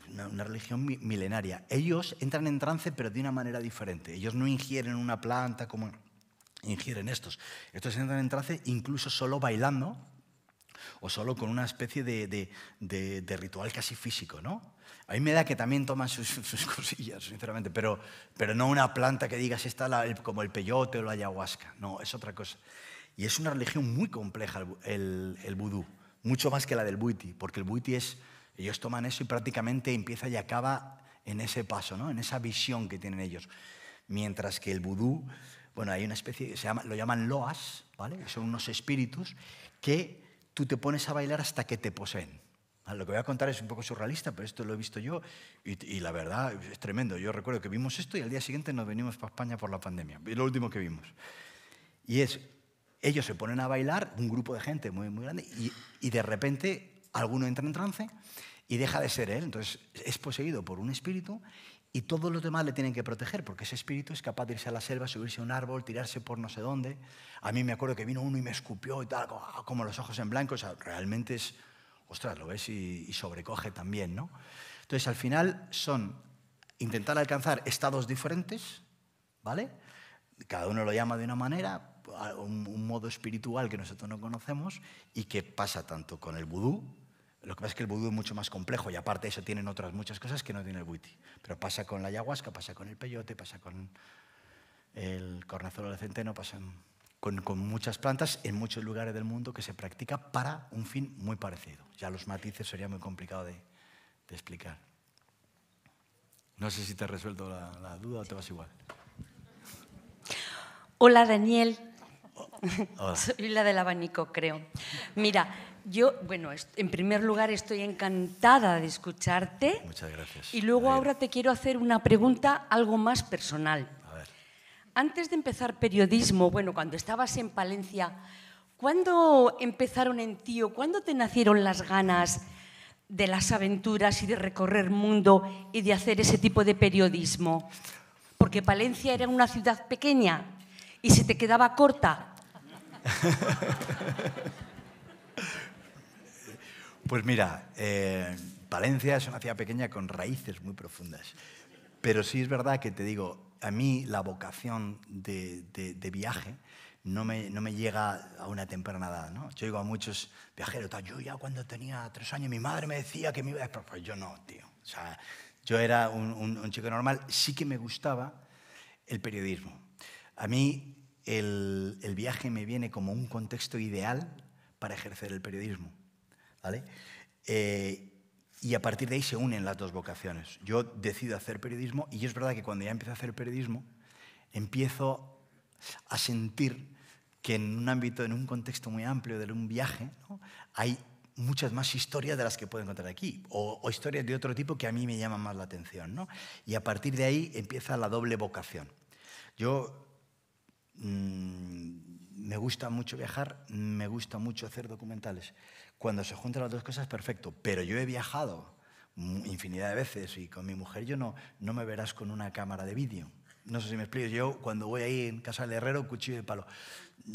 Una religión milenaria. Ellos entran en trance, pero de una manera diferente. Ellos no ingieren una planta como ingieren estos. Estos entran en trance incluso solo bailando o solo con una especie de ritual casi físico, ¿no? A mí me da que también toman sus cosillas, sinceramente, pero no una planta que digas esta como el peyote o la ayahuasca, no, es otra cosa. Y es una religión muy compleja el vudú, mucho más que la del Bwiti, porque el Bwiti ellos toman eso y prácticamente empieza y acaba en ese paso, ¿no? En esa visión que tienen ellos. Mientras que el vudú, bueno, hay una especie, lo llaman loas, ¿vale? Son unos espíritus que tú te pones a bailar hasta que te poseen. Lo que voy a contar es un poco surrealista, pero esto lo he visto yo y la verdad es tremendo. Yo recuerdo que vimos esto y al día siguiente nos venimos para España por la pandemia. Es lo último que vimos. Y ellos se ponen a bailar, un grupo de gente muy, muy grande, y de repente alguno entra en trance y deja de ser él. Entonces es poseído por un espíritu y todos los demás le tienen que proteger porque ese espíritu es capaz de irse a la selva, subirse a un árbol, tirarse por no sé dónde. A mí me acuerdo que vino uno y me escupió y tal, como los ojos en blanco. O sea, realmente es, ostras, lo ves y sobrecoge también, ¿no? Entonces al final son intentar alcanzar estados diferentes, ¿vale? Cada uno lo llama de una manera, un modo espiritual que nosotros no conocemos y que pasa tanto con el vudú. Lo que pasa es que el vudú es mucho más complejo y aparte de eso tienen otras muchas cosas que no tiene el Bwiti. Pero pasa con la ayahuasca, pasa con el peyote, pasa con el cornezuelo de centeno, pasa con muchas plantas en muchos lugares del mundo que se practica para un fin muy parecido. Ya los matices sería muy complicado de explicar. No sé si te he resuelto la duda o te vas igual. Hola, Daniel. Hola. Soy la del abanico, creo. Mira, yo, bueno, en primer lugar estoy encantada de escucharte. Muchas gracias. Y luego ahora te quiero hacer una pregunta algo más personal. A ver. Antes de empezar periodismo, bueno, cuando estabas en Palencia, ¿cuándo empezaron en ti o cuándo te nacieron las ganas de las aventuras y de recorrer mundo y de hacer ese tipo de periodismo? Porque Palencia era una ciudad pequeña y se te quedaba corta. Pues mira, Palencia es una ciudad pequeña con raíces muy profundas. Pero sí es verdad que te digo, a mí la vocación de viaje no me llega a una temprana edad, ¿no? Yo digo a muchos viajeros, yo ya cuando tenía 3 años mi madre me decía que me iba a... Pues yo no, tío. O sea, yo era un chico normal. Sí que me gustaba el periodismo. A mí el viaje me viene como un contexto ideal para ejercer el periodismo, ¿vale? Y a partir de ahí se unen las dos vocaciones. Yo decido hacer periodismo y es verdad que cuando ya empiezo a hacer periodismo empiezo a sentir que en un ámbito, en un contexto muy amplio de un viaje, ¿no? Hay muchas más historias de las que puedo encontrar aquí o historias de otro tipo que a mí me llaman más la atención, ¿no? Y a partir de ahí empieza la doble vocación. Yo me gusta mucho viajar, me gusta mucho hacer documentales. Cuando se juntan las dos cosas, perfecto. Pero yo he viajado infinidad de veces y con mi mujer yo no me verás con una cámara de vídeo. No sé si me explico. Yo cuando voy ahí en casa del herrero, cuchillo de palo.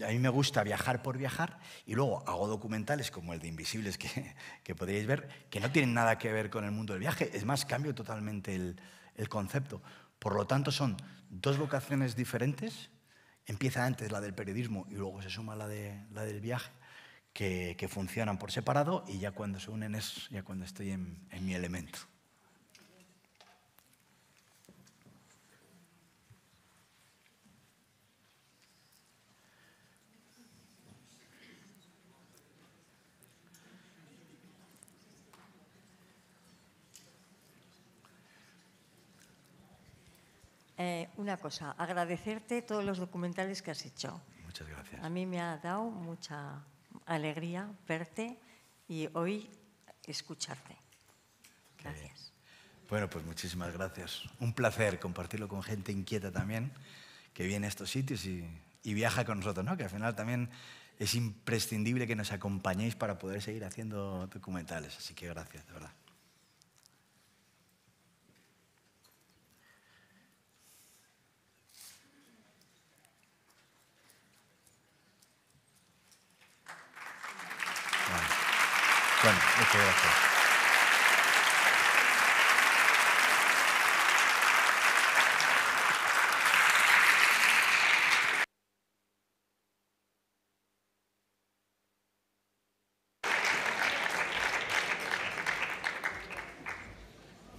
A mí me gusta viajar por viajar y luego hago documentales como el de Invisibles que podríais ver, que no tienen nada que ver con el mundo del viaje. Es más, cambio totalmente el concepto. Por lo tanto, son dos vocaciones diferentes. Empieza antes la del periodismo y luego se suma la del viaje, que funcionan por separado y ya cuando se unen es ya cuando estoy en mi elemento. Una cosa, agradecerte todos los documentales que has hecho. Muchas gracias. A mí me ha dado mucha alegría verte y hoy escucharte. Gracias. Bueno, pues muchísimas gracias. Un placer compartirlo con gente inquieta también, que viene a estos sitios y viaja con nosotros, ¿no? Que al final también es imprescindible que nos acompañéis para poder seguir haciendo documentales. Así que gracias, de verdad. Bueno, muchas gracias.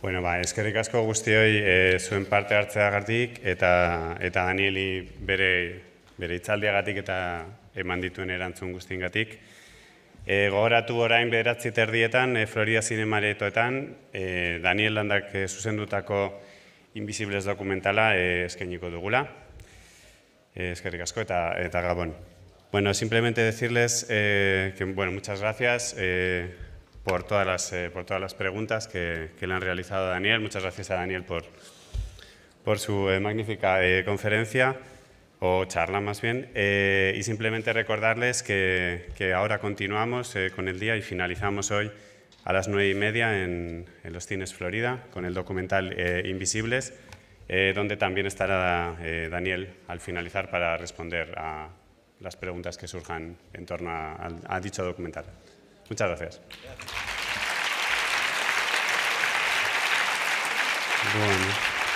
Bueno, eskerrik asko guztioi zuen parte hartzeagatik eta Danieli bere hitzaldiagatik eta eman dituen erantzun guztiengatik. Gogoratu orain 9:30 Florida Zinemaretoetan Daniel Landak zuzendutako Invisibles dokumentala eskainiko dugula. Eskerrik asko eta gabon. Bueno, simplemente decirles que muchas gracias por todas las preguntas que le han realizado a Daniel. Muchas gracias a Daniel por su magnífica conferencia, o charla más bien, y simplemente recordarles que ahora continuamos con el día y finalizamos hoy a las 9:30 en los Cines Florida con el documental Invisibles, donde también estará Daniel al finalizar para responder a las preguntas que surjan en torno a dicho documental. Muchas gracias. Bueno.